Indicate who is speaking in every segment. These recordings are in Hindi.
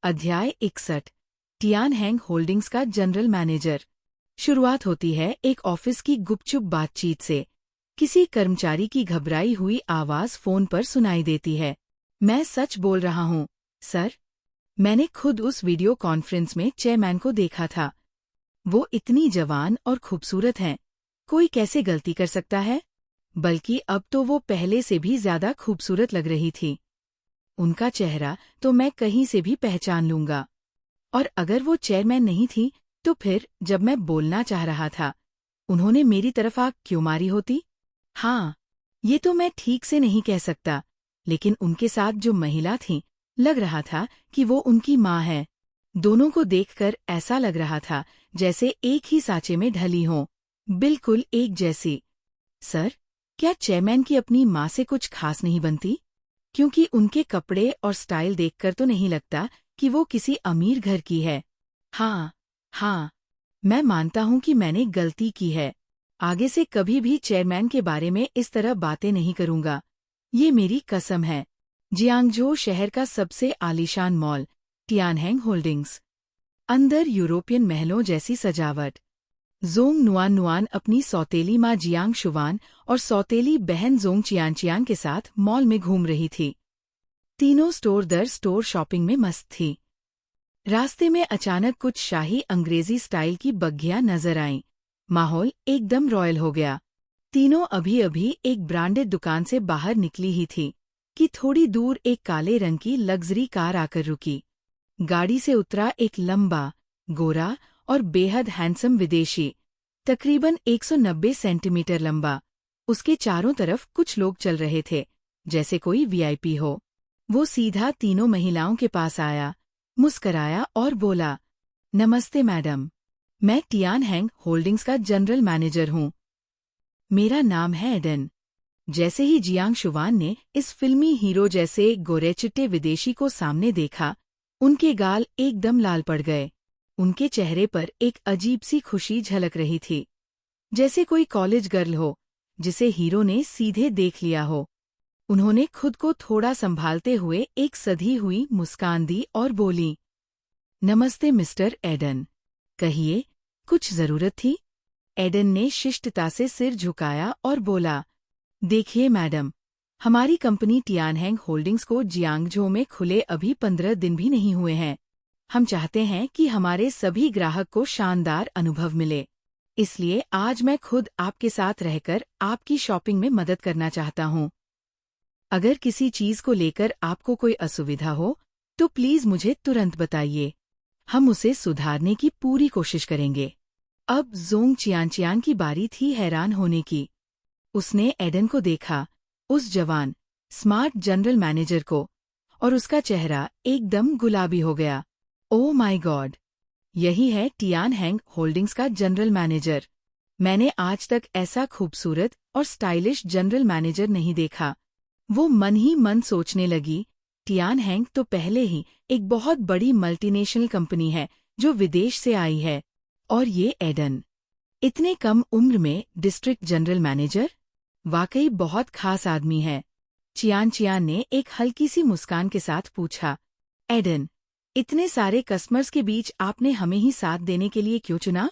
Speaker 1: अध्याय 61। टियानहेंग होल्डिंग्स का जनरल मैनेजर। शुरुआत होती है एक ऑफिस की गुपचुप बातचीत से। किसी कर्मचारी की घबराई हुई आवाज फोन पर सुनाई देती है। मैं सच बोल रहा हूँ, सर। मैंने खुद उस वीडियो कॉन्फ्रेंस में चेयरमैन को देखा था। वो इतनी जवान और खूबसूरत हैं। कोई कैसे गलती कर सकता है? बल्कि अब तो वो पहले से भी ज्यादा खूबसूरत लग रही थी। उनका चेहरा तो मैं कहीं से भी पहचान लूंगा। और अगर वो चेयरमैन नहीं थी, तो फिर जब मैं बोलना चाह रहा था, उन्होंने मेरी तरफ आंख क्यों मारी होती? हाँ, ये तो मैं ठीक से नहीं कह सकता, लेकिन उनके साथ जो महिला थी, लग रहा था कि वो उनकी माँ है। दोनों को देखकर ऐसा लग रहा था जैसे एक ही सांचे में ढली हों, बिल्कुल एक जैसी। सर, क्या चेयरमैन की अपनी माँ से कुछ खास नहीं बनती? क्योंकि उनके कपड़े और स्टाइल देखकर तो नहीं लगता कि वो किसी अमीर घर की है। हाँ, मैं मानता हूँ कि मैंने गलती की है। आगे से कभी भी चेयरमैन के बारे में इस तरह बातें नहीं करूँगा। ये मेरी कसम है। जियांगजो शहर का सबसे आलीशान मॉल, टियानहेंग होल्डिंग्स। अंदर यूरोपियन महलों जैसी सजावट। जोंग नुआन नुआन अपनी सौतेली माँ जियांग शुवान और सौतेली बहन जोंग चियान के साथ मॉल में घूम रही थी। तीनों स्टोर दर स्टोर शॉपिंग में मस्त थी। रास्ते में अचानक कुछ शाही अंग्रेजी स्टाइल की बग्घियां नजर आईं। माहौल एकदम रॉयल हो गया। तीनों अभी अभी एक ब्रांडेड दुकान से बाहर निकली ही थी कि थोड़ी दूर एक काले रंग की लग्जरी कार आकर रुकी। गाड़ी से उतरा एक लंबा, गोरा और बेहद हैंडसम विदेशी, तकरीबन 190 सेंटीमीटर लंबा। उसके चारों तरफ कुछ लोग चल रहे थे, जैसे कोई वीआईपी हो। वो सीधा तीनों महिलाओं के पास आया, मुस्कराया और बोला, नमस्ते मैडम, मैं टियानहेंग होल्डिंग्स का जनरल मैनेजर हूँ। मेरा नाम है एडन। जैसे ही जियांग शुवान ने इस फिल्मी हीरो जैसे गोरेचिट्टे विदेशी को सामने देखा, उनके गाल एकदम लाल पड़ गए। उनके चेहरे पर एक अजीब सी खुशी झलक रही थी, जैसे कोई कॉलेज गर्ल हो जिसे हीरो ने सीधे देख लिया हो। उन्होंने खुद को थोड़ा संभालते हुए एक सधी हुई मुस्कान दी और बोली, नमस्ते मिस्टर एडन। कहिए, कुछ जरूरत थी? एडन ने शिष्टता से सिर झुकाया और बोला, देखिए मैडम, हमारी कंपनी टियानहेंग होल्डिंग्स को जियांगजो में खुले अभी 15 दिन भी नहीं हुए हैं। हम चाहते हैं कि हमारे सभी ग्राहक को शानदार अनुभव मिले। इसलिए आज मैं खुद आपके साथ रहकर आपकी शॉपिंग में मदद करना चाहता हूँ। अगर किसी चीज को लेकर आपको कोई असुविधा हो, तो प्लीज मुझे तुरंत बताइए। हम उसे सुधारने की पूरी कोशिश करेंगे। अब जोंग चियान की बारी थी हैरान होने की। उसने एडन को देखा, उस जवान, स्मार्ट जनरल मैनेजर को, और उसका चेहरा एकदम गुलाबी हो गया। Oh my God! यही है टियानहेंग होल्डिंग्स का जनरल मैनेजर। मैंने आज तक ऐसा खूबसूरत और स्टाइलिश जनरल मैनेजर नहीं देखा। वो मन ही मन सोचने लगी, टियानहेंग तो पहले ही एक बहुत बड़ी मल्टीनेशनल कंपनी है जो विदेश से आई है, और ये एडन, इतने कम उम्र में डिस्ट्रिक्ट जनरल मैनेजर, वाकई बहुत खास आदमी है। चियान ने एक हल्की सी मुस्कान के साथ पूछा, एडन, इतने सारे कस्टमर्स के बीच आपने हमें ही साथ देने के लिए क्यों चुना?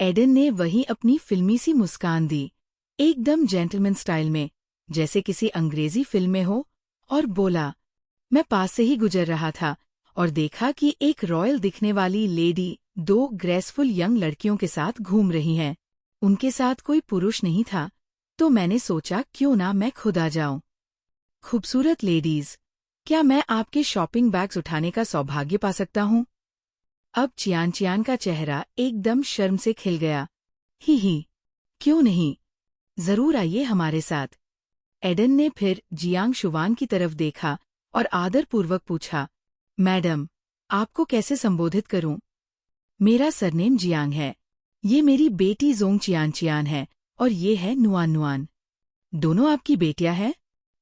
Speaker 1: एडन ने वही अपनी फिल्मी सी मुस्कान दी, एकदम जेंटलमैन स्टाइल में, जैसे किसी अंग्रेजी फिल्म में हो, और बोला, मैं पास से ही गुजर रहा था और देखा कि एक रॉयल दिखने वाली लेडी 2 ग्रेसफुल यंग लड़कियों के साथ घूम रही हैं। उनके साथ कोई पुरुष नहीं था, तो मैंने सोचा क्यों ना मैं खुद आ जाऊं। खूबसूरत लेडीज, क्या मैं आपके शॉपिंग बैग्स उठाने का सौभाग्य पा सकता हूँ? अब चियान का चेहरा एकदम शर्म से खिल गया। ही, क्यों नहीं, जरूर आइए हमारे साथ। एडन ने फिर जियांग शुवान की तरफ देखा और आदरपूर्वक पूछा, मैडम, आपको कैसे संबोधित करूं? मेरा सरनेम जियांग है। ये मेरी बेटी जोंग चियान है और ये है नुआन नुआन। दोनों आपकी बेटियां हैं?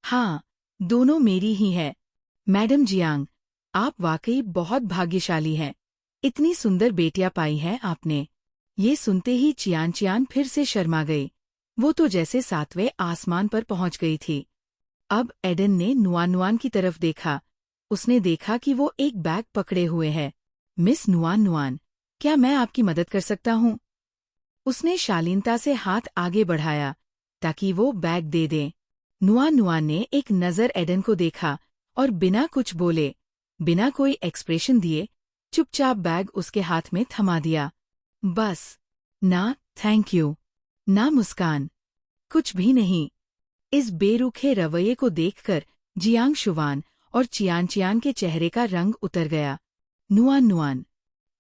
Speaker 1: हाँ, दोनों मेरी ही है। मैडम जियांग, आप वाकई बहुत भाग्यशाली हैं। इतनी सुंदर बेटियां पाई हैं आपने। ये सुनते ही चियान फिर से शर्मा गई। वो तो जैसे 7वें आसमान पर पहुंच गई थी। अब एडन ने नुआन की तरफ देखा। उसने देखा कि वो एक बैग पकड़े हुए है। मिस नुआन नुआन, क्या मैं आपकी मदद कर सकता हूँ? उसने शालीनता से हाथ आगे बढ़ाया ताकि वो बैग दे दे। नुआन नुआन ने एक नज़र एडन को देखा और बिना कुछ बोले, बिना कोई एक्सप्रेशन दिए, चुपचाप बैग उसके हाथ में थमा दिया। बस, ना थैंक यू, ना मुस्कान, कुछ भी नहीं। इस बेरुखे रवैये को देखकर जियांग शुवान और चियान चियान के चेहरे का रंग उतर गया। नुआन नुआन,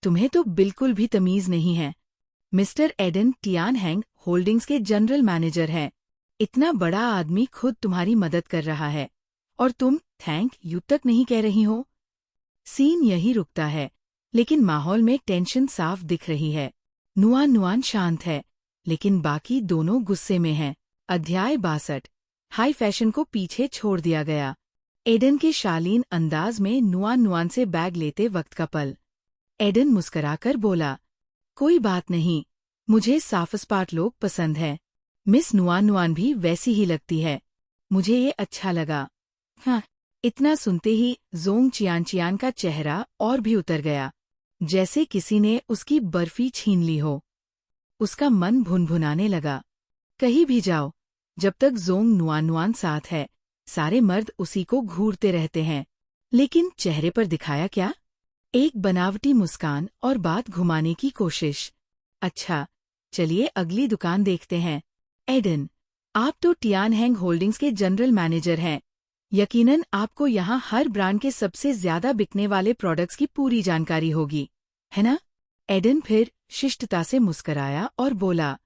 Speaker 1: तुम्हें तो बिल्कुल भी तमीज नहीं है। मिस्टर एडन टियानहैंग होल्डिंग्स के जनरल मैनेजर हैं। इतना बड़ा आदमी खुद तुम्हारी मदद कर रहा है और तुम थैंक यू तक नहीं कह रही हो। सीन यही रुकता है, लेकिन माहौल में टेंशन साफ दिख रही है। नुआन नुआन शांत है, लेकिन बाकी दोनों गुस्से में हैं। अध्याय 62। हाई फैशन को पीछे छोड़ दिया गया। एडन के शालीन अंदाज में नुआन नुआन से बैग लेते वक्त का पल। एडन मुस्कराकर बोला, कोई बात नहीं, मुझे साफसपाट लोग पसंद है। मिस नुआन नुआन भी वैसी ही लगती है। मुझे ये अच्छा लगा। हाँ, इतना सुनते ही जोंग चियान चियान का चेहरा और भी उतर गया, जैसे किसी ने उसकी बर्फी छीन ली हो। उसका मन भुनभुनाने लगा। कहीं भी जाओ, जब तक जोंग नुआन नुआन साथ है, सारे मर्द उसी को घूरते रहते हैं। लेकिन चेहरे पर दिखाया क्या? एक बनावटी मुस्कान और बात घुमाने की कोशिश। अच्छा, चलिए अगली दुकान देखते हैं। एडन, आप तो टियानहैंग होल्डिंग्स के जनरल मैनेजर हैं। यकीनन आपको यहाँ हर ब्रांड के सबसे ज्यादा बिकने वाले प्रोडक्ट्स की पूरी जानकारी होगी, है ना? एडन फिर शिष्टता से मुस्कराया और बोला,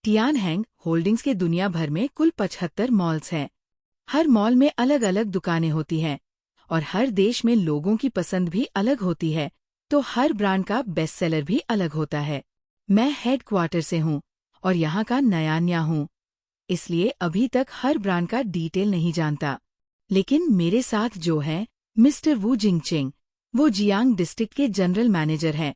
Speaker 1: टियानहैंग होल्डिंग्स के दुनिया भर में कुल 75 मॉल्स हैं। हर मॉल में अलग अलग दुकानें होती हैं और हर देश में लोगों की पसंद भी अलग होती है, तो हर ब्रांड का बेस्ट सेलर भी अलग होता है। मैं हेडक्वार्टर से हूँ और यहाँ का नया हूँ, इसलिए अभी तक हर ब्रांड का डिटेल नहीं जानता। लेकिन मेरे साथ जो है मिस्टर वू जिंगचिंग, वो जियांग डिस्ट्रिक्ट के जनरल मैनेजर हैं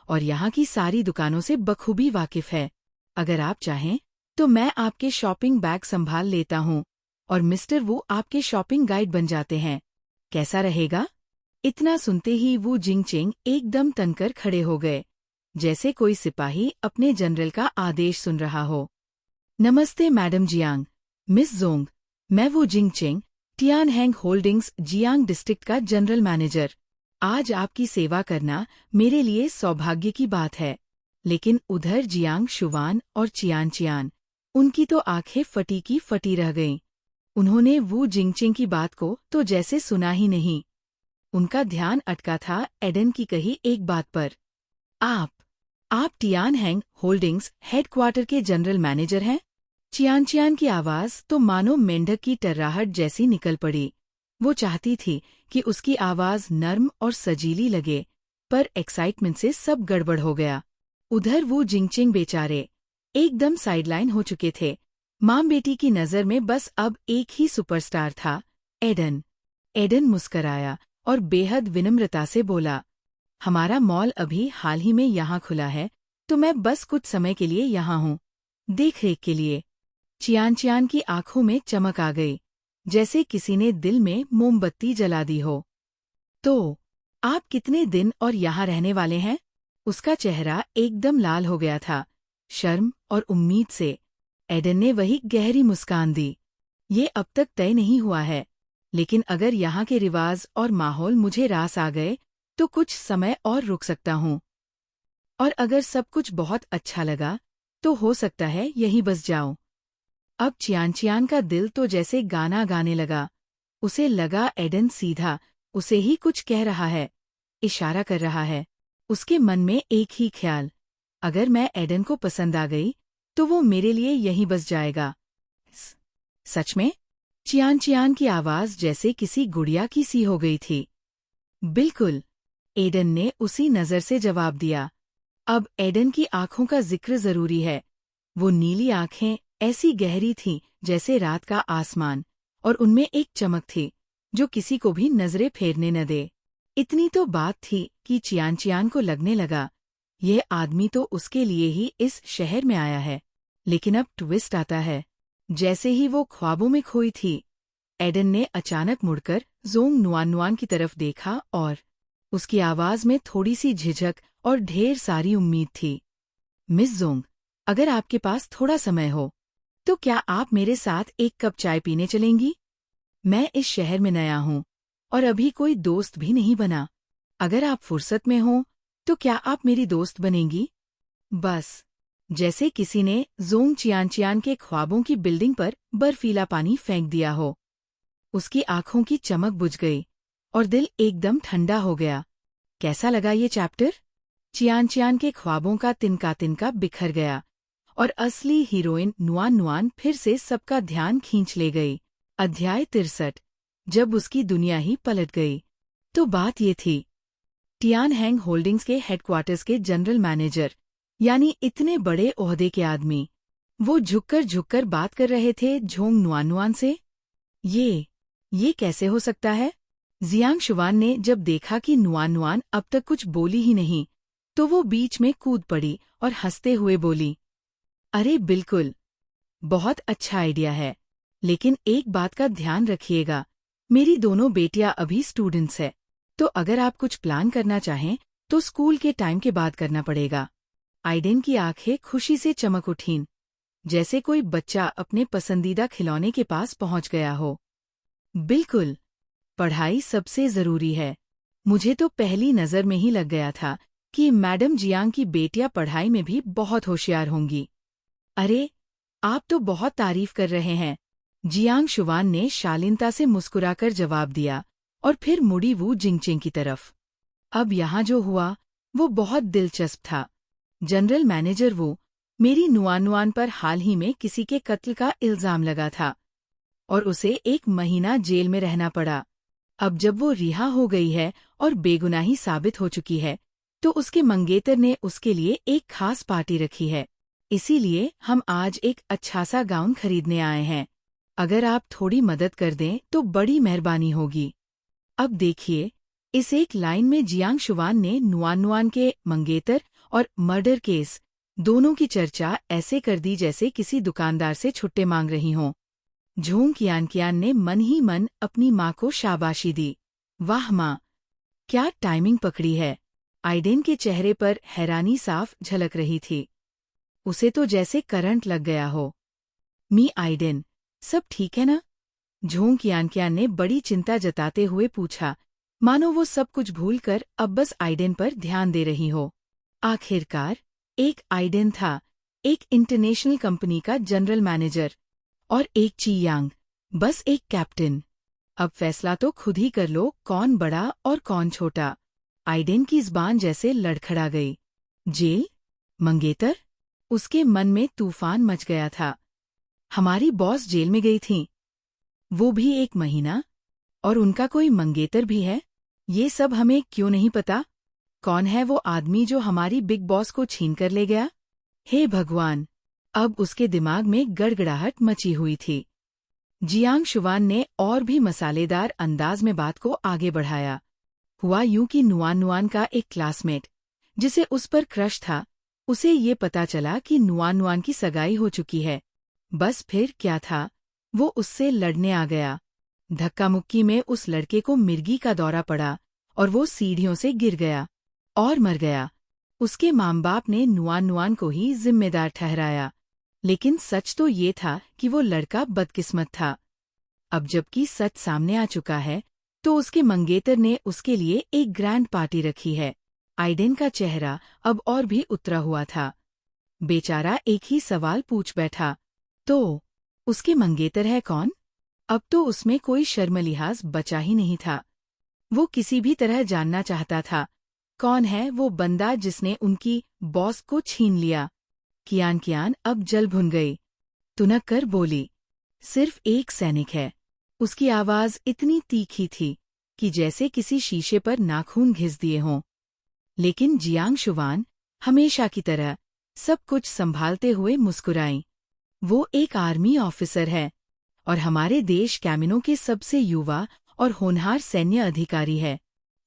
Speaker 1: और यहाँ की सारी दुकानों से बखूबी वाकिफ है। अगर आप चाहें तो मैं आपके शॉपिंग बैग संभाल लेता हूँ और मिस्टर वू आपके शॉपिंग गाइड बन जाते हैं। कैसा रहेगा? इतना सुनते ही वू जिंगचिंग एकदम तनकर खड़े हो गए, जैसे कोई सिपाही अपने जनरल का आदेश सुन रहा हो। नमस्ते मैडम जियांग, मिस जोंग, मैं वू जिंगचिंग, टियानहैंग होल्डिंग्स जियांग डिस्ट्रिक्ट का जनरल मैनेजर। आज आपकी सेवा करना मेरे लिए सौभाग्य की बात है। लेकिन उधर जियांग शुवान और चियान चियान, उनकी तो आंखें फटी की फटी रह गईं। उन्होंने वू जिंगचिंग की बात को तो जैसे सुना ही नहीं। उनका ध्यान अटका था एडन की कही एक बात पर। आप टियानहैंग होल्डिंग्स हेडक्वार्टर के जनरल मैनेजर हैं? चियान चियान की आवाज तो मानो मेंढक की टर्राहट जैसी निकल पड़ी। वो चाहती थी कि उसकी आवाज नर्म और सजीली लगे, पर एक्साइटमेंट से सब गड़बड़ हो गया। उधर वो जिंगचिंग बेचारे एकदम साइडलाइन हो चुके थे। माँ बेटी की नज़र में बस अब एक ही सुपरस्टार था, एडन। एडन मुस्कराया और बेहद विनम्रता से बोला, हमारा मॉल अभी हाल ही में यहाँ खुला है, तो मैं बस कुछ समय के लिए यहाँ हूँ, देख रेख के लिए। चियान चियान की आंखों में चमक आ गई, जैसे किसी ने दिल में मोमबत्ती जला दी हो। तो आप कितने दिन और यहाँ रहने वाले हैं? उसका चेहरा एकदम लाल हो गया था, शर्म और उम्मीद से। एडन ने वही गहरी मुस्कान दी। ये अब तक तय नहीं हुआ है, लेकिन अगर यहाँ के रिवाज और माहौल मुझे रास आ गए तो कुछ समय और रुक सकता हूँ। और अगर सब कुछ बहुत अच्छा लगा तो हो सकता है यहीं बस जाऊं। अब चियान चियान का दिल तो जैसे गाना गाने लगा। उसे लगा एडन सीधा उसे ही कुछ कह रहा है, इशारा कर रहा है। उसके मन में एक ही ख्याल, अगर मैं एडन को पसंद आ गई तो वो मेरे लिए यहीं बस जाएगा। सच में? चियान चियान की आवाज जैसे किसी गुड़िया की सी हो गई थी। बिल्कुल, एडन ने उसी नजर से जवाब दिया। अब एडन की आंखों का जिक्र जरूरी है। वो नीली आंखें ऐसी गहरी थीं जैसे रात का आसमान, और उनमें एक चमक थी जो किसी को भी नजरें फेरने न दे। इतनी तो बात थी कि चियान चियान को लगने लगा, यह आदमी तो उसके लिए ही इस शहर में आया है। लेकिन अब ट्विस्ट आता है। जैसे ही वो ख्वाबों में खोई थी, एडन ने अचानक मुड़कर जोंग नुआन की तरफ देखा और उसकी आवाज में थोड़ी सी झिझक और ढेर सारी उम्मीद थी। मिस जोंग, अगर आपके पास थोड़ा समय हो तो क्या आप मेरे साथ एक कप चाय पीने चलेंगी? मैं इस शहर में नया हूँ और अभी कोई दोस्त भी नहीं बना। अगर आप फुर्सत में हो तो क्या आप मेरी दोस्त बनेंगी? बस जैसे किसी ने जोंग चियान के ख्वाबों की बिल्डिंग पर बर्फीला पानी फेंक दिया हो। उसकी आंखों की चमक बुझ गई और दिल एकदम ठंडा हो गया। कैसा लगा ये चैप्टर? चियान के ख्वाबों का तिनका बिखर गया और असली हीरोइन नुआन फिर से सबका ध्यान खींच ले गई। अध्याय 63। जब उसकी दुनिया ही पलट गई। तो बात ये थी, टियान हैंग होल्डिंग्स के हेडक्वार्टर्स के जनरल मैनेजर, यानी इतने बड़े ओहदे के आदमी, वो झुककर बात कर रहे थे झोंग नुआन से। ये कैसे हो सकता है? जियांग शुवान ने जब देखा कि नुआन अब तक कुछ बोली ही नहीं, तो वो बीच में कूद पड़ी और हंसते हुए बोली, अरे बिल्कुल, बहुत अच्छा आइडिया है, लेकिन एक बात का ध्यान रखिएगा, मेरी दोनों बेटियां अभी स्टूडेंट्स है, तो अगर आप कुछ प्लान करना चाहें तो स्कूल के टाइम के बाद करना पड़ेगा। आइडेन की आंखें खुशी से चमक उठीं, जैसे कोई बच्चा अपने पसंदीदा खिलौने के पास पहुंच गया हो। बिल्कुल, पढ़ाई सबसे जरूरी है। मुझे तो पहली नजर में ही लग गया था कि मैडम जियांग की बेटियां पढ़ाई में भी बहुत होशियार होंगी। अरे, आप तो बहुत तारीफ कर रहे हैं, जियांग शुवान ने शालीनता से मुस्कुराकर जवाब दिया और फिर मुड़ी वू जिंगचिंग की तरफ। अब यहाँ जो हुआ वो बहुत दिलचस्प था। जनरल मैनेजर वो, मेरी नुआन पर हाल ही में किसी के कत्ल का इल्जाम लगा था और उसे 1 महीना जेल में रहना पड़ा। अब जब वो रिहा हो गई है और बेगुनाही साबित हो चुकी है, तो उसके मंगेतर ने उसके लिए एक खास पार्टी रखी है। इसीलिए हम आज एक अच्छा सा गाउन खरीदने आए हैं। अगर आप थोड़ी मदद कर दें तो बड़ी मेहरबानी होगी। अब देखिए, इस एक लाइन में जियांग शुवान ने नुआन के मंगेतर और मर्डर केस दोनों की चर्चा ऐसे कर दी जैसे किसी दुकानदार से छुट्टे मांग रही हों। झोंग कियान ने मन ही मन अपनी माँ को शाबाशी दी। वाह माँ, क्या टाइमिंग पकड़ी है। आइडेन के चेहरे पर हैरानी साफ झलक रही थी। उसे तो जैसे करंट लग गया हो। मी आइडेन, सब ठीक है ना? झोंग कियान ने बड़ी चिंता जताते हुए पूछा, मानो वो सब कुछ भूलकर अब बस आइडेन पर ध्यान दे रही हो। आखिरकार एक आइडेन था, एक इंटरनेशनल कंपनी का जनरल मैनेजर, और एक चियांग, बस एक कैप्टन। अब फैसला तो खुद ही कर लो, कौन बड़ा और कौन छोटा। आइडेन की ज़बान जैसे लड़खड़ा गई। जेल? मंगेतर? उसके मन में तूफान मच गया था। हमारी बॉस जेल में गई थीं, वो भी 1 महीना, और उनका कोई मंगेतर भी है। ये सब हमें क्यों नहीं पता? कौन है वो आदमी जो हमारी बिग बॉस को छीन कर ले गया? हे भगवान! अब उसके दिमाग में गड़गड़ाहट मची हुई थी। जियांग शुवान ने और भी मसालेदार अंदाज में बात को आगे बढ़ाया। हुआ यूं कि नुआन का एक क्लासमेट, जिसे उस पर क्रश था, उसे ये पता चला कि नुआन की सगाई हो चुकी है। बस फिर क्या था, वो उससे लड़ने आ गया। धक्का मुक्की में उस लड़के को मिर्गी का दौरा पड़ा और वो सीढ़ियों से गिर गया और मर गया। उसके माँ बाप ने नुआन को ही जिम्मेदार ठहराया, लेकिन सच तो ये था कि वो लड़का बदकिस्मत था। अब जबकि सच सामने आ चुका है, तो उसके मंगेतर ने उसके लिए एक ग्रैंड पार्टी रखी है। आइडेन का चेहरा अब और भी उतरा हुआ था। बेचारा एक ही सवाल पूछ बैठा, तो उसके मंगेतर है कौन? अब तो उसमें कोई शर्म-लिहाज बचा ही नहीं था। वो किसी भी तरह जानना चाहता था, कौन है वो बंदा जिसने उनकी बॉस को छीन लिया। कियान अब जल भुन गई। तुनक कर बोली, सिर्फ एक सैनिक है। उसकी आवाज इतनी तीखी थी कि जैसे किसी शीशे पर नाखून घिस दिए हों। लेकिन जियांग शुवान, हमेशा की तरह, सब कुछ संभालते हुए मुस्कुराई। वो एक आर्मी ऑफिसर है और हमारे देश कैमिनो के सबसे युवा और होनहार सैन्य अधिकारी है।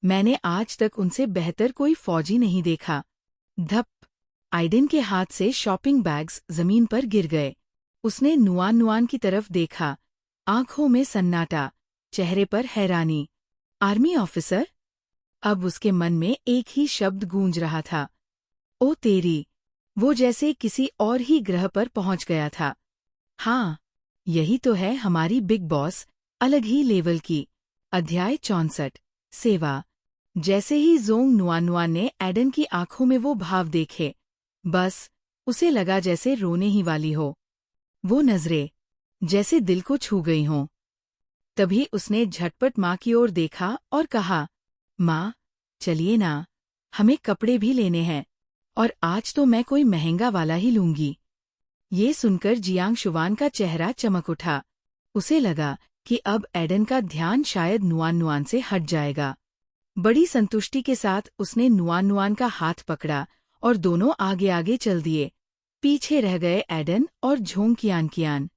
Speaker 1: मैंने आज तक उनसे बेहतर कोई फौजी नहीं देखा। धप! आइडेन के हाथ से शॉपिंग बैग्स जमीन पर गिर गए। उसने नुआन की तरफ देखा, आंखों में सन्नाटा, चेहरे पर हैरानी। Army officer? अब उसके मन में एक ही शब्द गूंज रहा था, ओ तेरी। वो जैसे किसी और ही ग्रह पर पहुंच गया था। हाँ, यही तो है हमारी बिग बॉस, अलग ही लेवल की। अध्याय 64, सेवा। जैसे ही जोंग नुआनुआ ने एडन की आंखों में वो भाव देखे, बस उसे लगा जैसे रोने ही वाली हो। वो नजरें जैसे दिल को छू गई हों। तभी उसने झटपट माँ की ओर देखा और कहा, माँ, चलिए ना, हमें कपड़े भी लेने हैं, और आज तो मैं कोई महंगा वाला ही लूंगी। ये सुनकर जियांग शुवान का चेहरा चमक उठा। उसे लगा कि अब एडन का ध्यान शायद नुआन नुआन से हट जाएगा। बड़ी संतुष्टि के साथ उसने नुआन नुआन का हाथ पकड़ा और दोनों आगे आगे चल दिए। पीछे रह गए एडन और झोंग कियान कियान।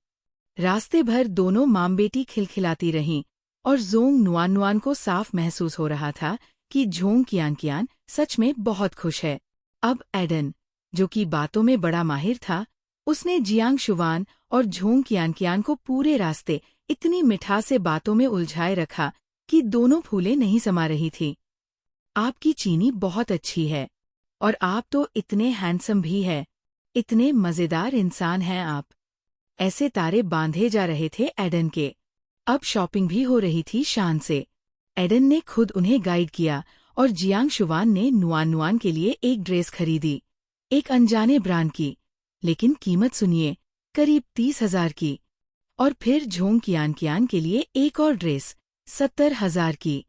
Speaker 1: रास्ते भर दोनों माम बेटी खिलखिलाती रहीं, और जोंग नुआन नुआन को साफ महसूस हो रहा था कि झोंग कियान कियान सच में बहुत खुश है। अब एडन, जो कि बातों में बड़ा माहिर था, उसने जियांग शुवान और झोंग कियान कियान को पूरे रास्ते इतनी मिठास से बातों में उलझाए रखा कि दोनों फूलें नहीं समा रही थीं। आपकी चीनी बहुत अच्छी है, और आप तो इतने हैंडसम भी है, इतने मजेदार इंसान हैं आप। ऐसे तारे बांधे जा रहे थे एडन के। अब शॉपिंग भी हो रही थी शान से। एडन ने खुद उन्हें गाइड किया और जियांग शुवान ने नुआन नुआन के लिए एक ड्रेस खरीदी, एक अनजाने ब्रांड की, लेकिन कीमत सुनिए, करीब 30,000 की। और फिर झोंग कियान कियान के लिए एक और ड्रेस, 70,000 की।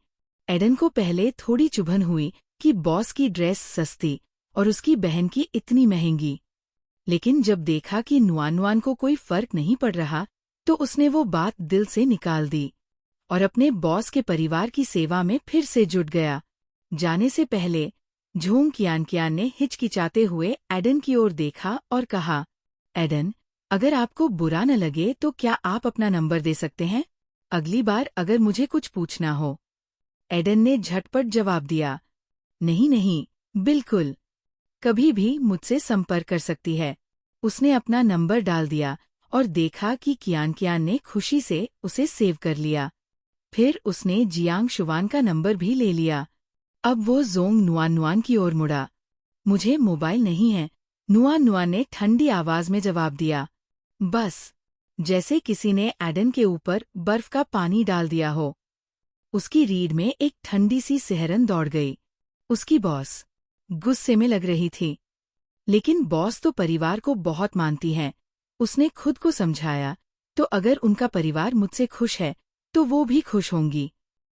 Speaker 1: एडन को पहले थोड़ी चुभन हुई कि बॉस की ड्रेस सस्ती और उसकी बहन की इतनी महंगी, लेकिन जब देखा कि नुआन नुआन को कोई फर्क नहीं पड़ रहा, तो उसने वो बात दिल से निकाल दी और अपने बॉस के परिवार की सेवा में फिर से जुट गया। जाने से पहले झोंग कियान कियान ने हिचकिचाते हुए एडन की ओर देखा और कहा, एडन, अगर आपको बुरा न लगे तो क्या आप अपना नंबर दे सकते हैं? अगली बार अगर मुझे कुछ पूछना हो। एडन ने झटपट जवाब दिया, नहीं नहीं, बिल्कुल, कभी भी मुझसे संपर्क कर सकती है। उसने अपना नंबर डाल दिया और देखा कि कियान कियान ने खुशी से उसे सेव कर लिया। फिर उसने जियांग शुवान का नंबर भी ले लिया। अब वो जोंग नुआन नुआन की ओर मुड़ा। मुझे मोबाइल नहीं है, नुआन नुआन ने ठंडी आवाज में जवाब दिया। बस जैसे किसी ने एडन के ऊपर बर्फ का पानी डाल दिया हो। उसकी रीढ़ में एक ठंडी सी सिहरन दौड़ गई। उसकी बॉस गुस्से में लग रही थी, लेकिन बॉस तो परिवार को बहुत मानती हैं। उसने खुद को समझाया, तो अगर उनका परिवार मुझसे खुश है तो वो भी खुश होंगी।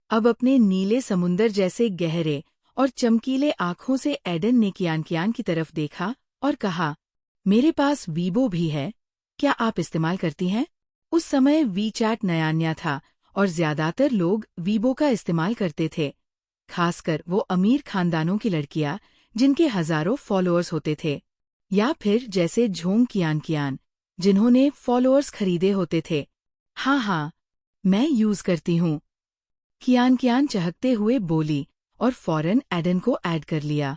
Speaker 1: अब अपने नीले समुंदर जैसे गहरे और चमकीले आंखों से एडन ने कियान कियान की तरफ देखा और कहा, मेरे पास वीबो भी है, क्या आप इस्तेमाल करती हैं? उस समय वीचैट नया नया था और ज्यादातर लोग वीबो का इस्तेमाल करते थे, खासकर वो अमीर खानदानों की लड़कियां जिनके हजारों फॉलोअर्स होते थे, या फिर जैसे झोंग कियान कियान जिन्होंने फॉलोअर्स खरीदे होते थे। हाँ हाँ, मैं यूज करती हूँ, कियान कियान चहकते हुए बोली और फौरन एडन को ऐड कर लिया।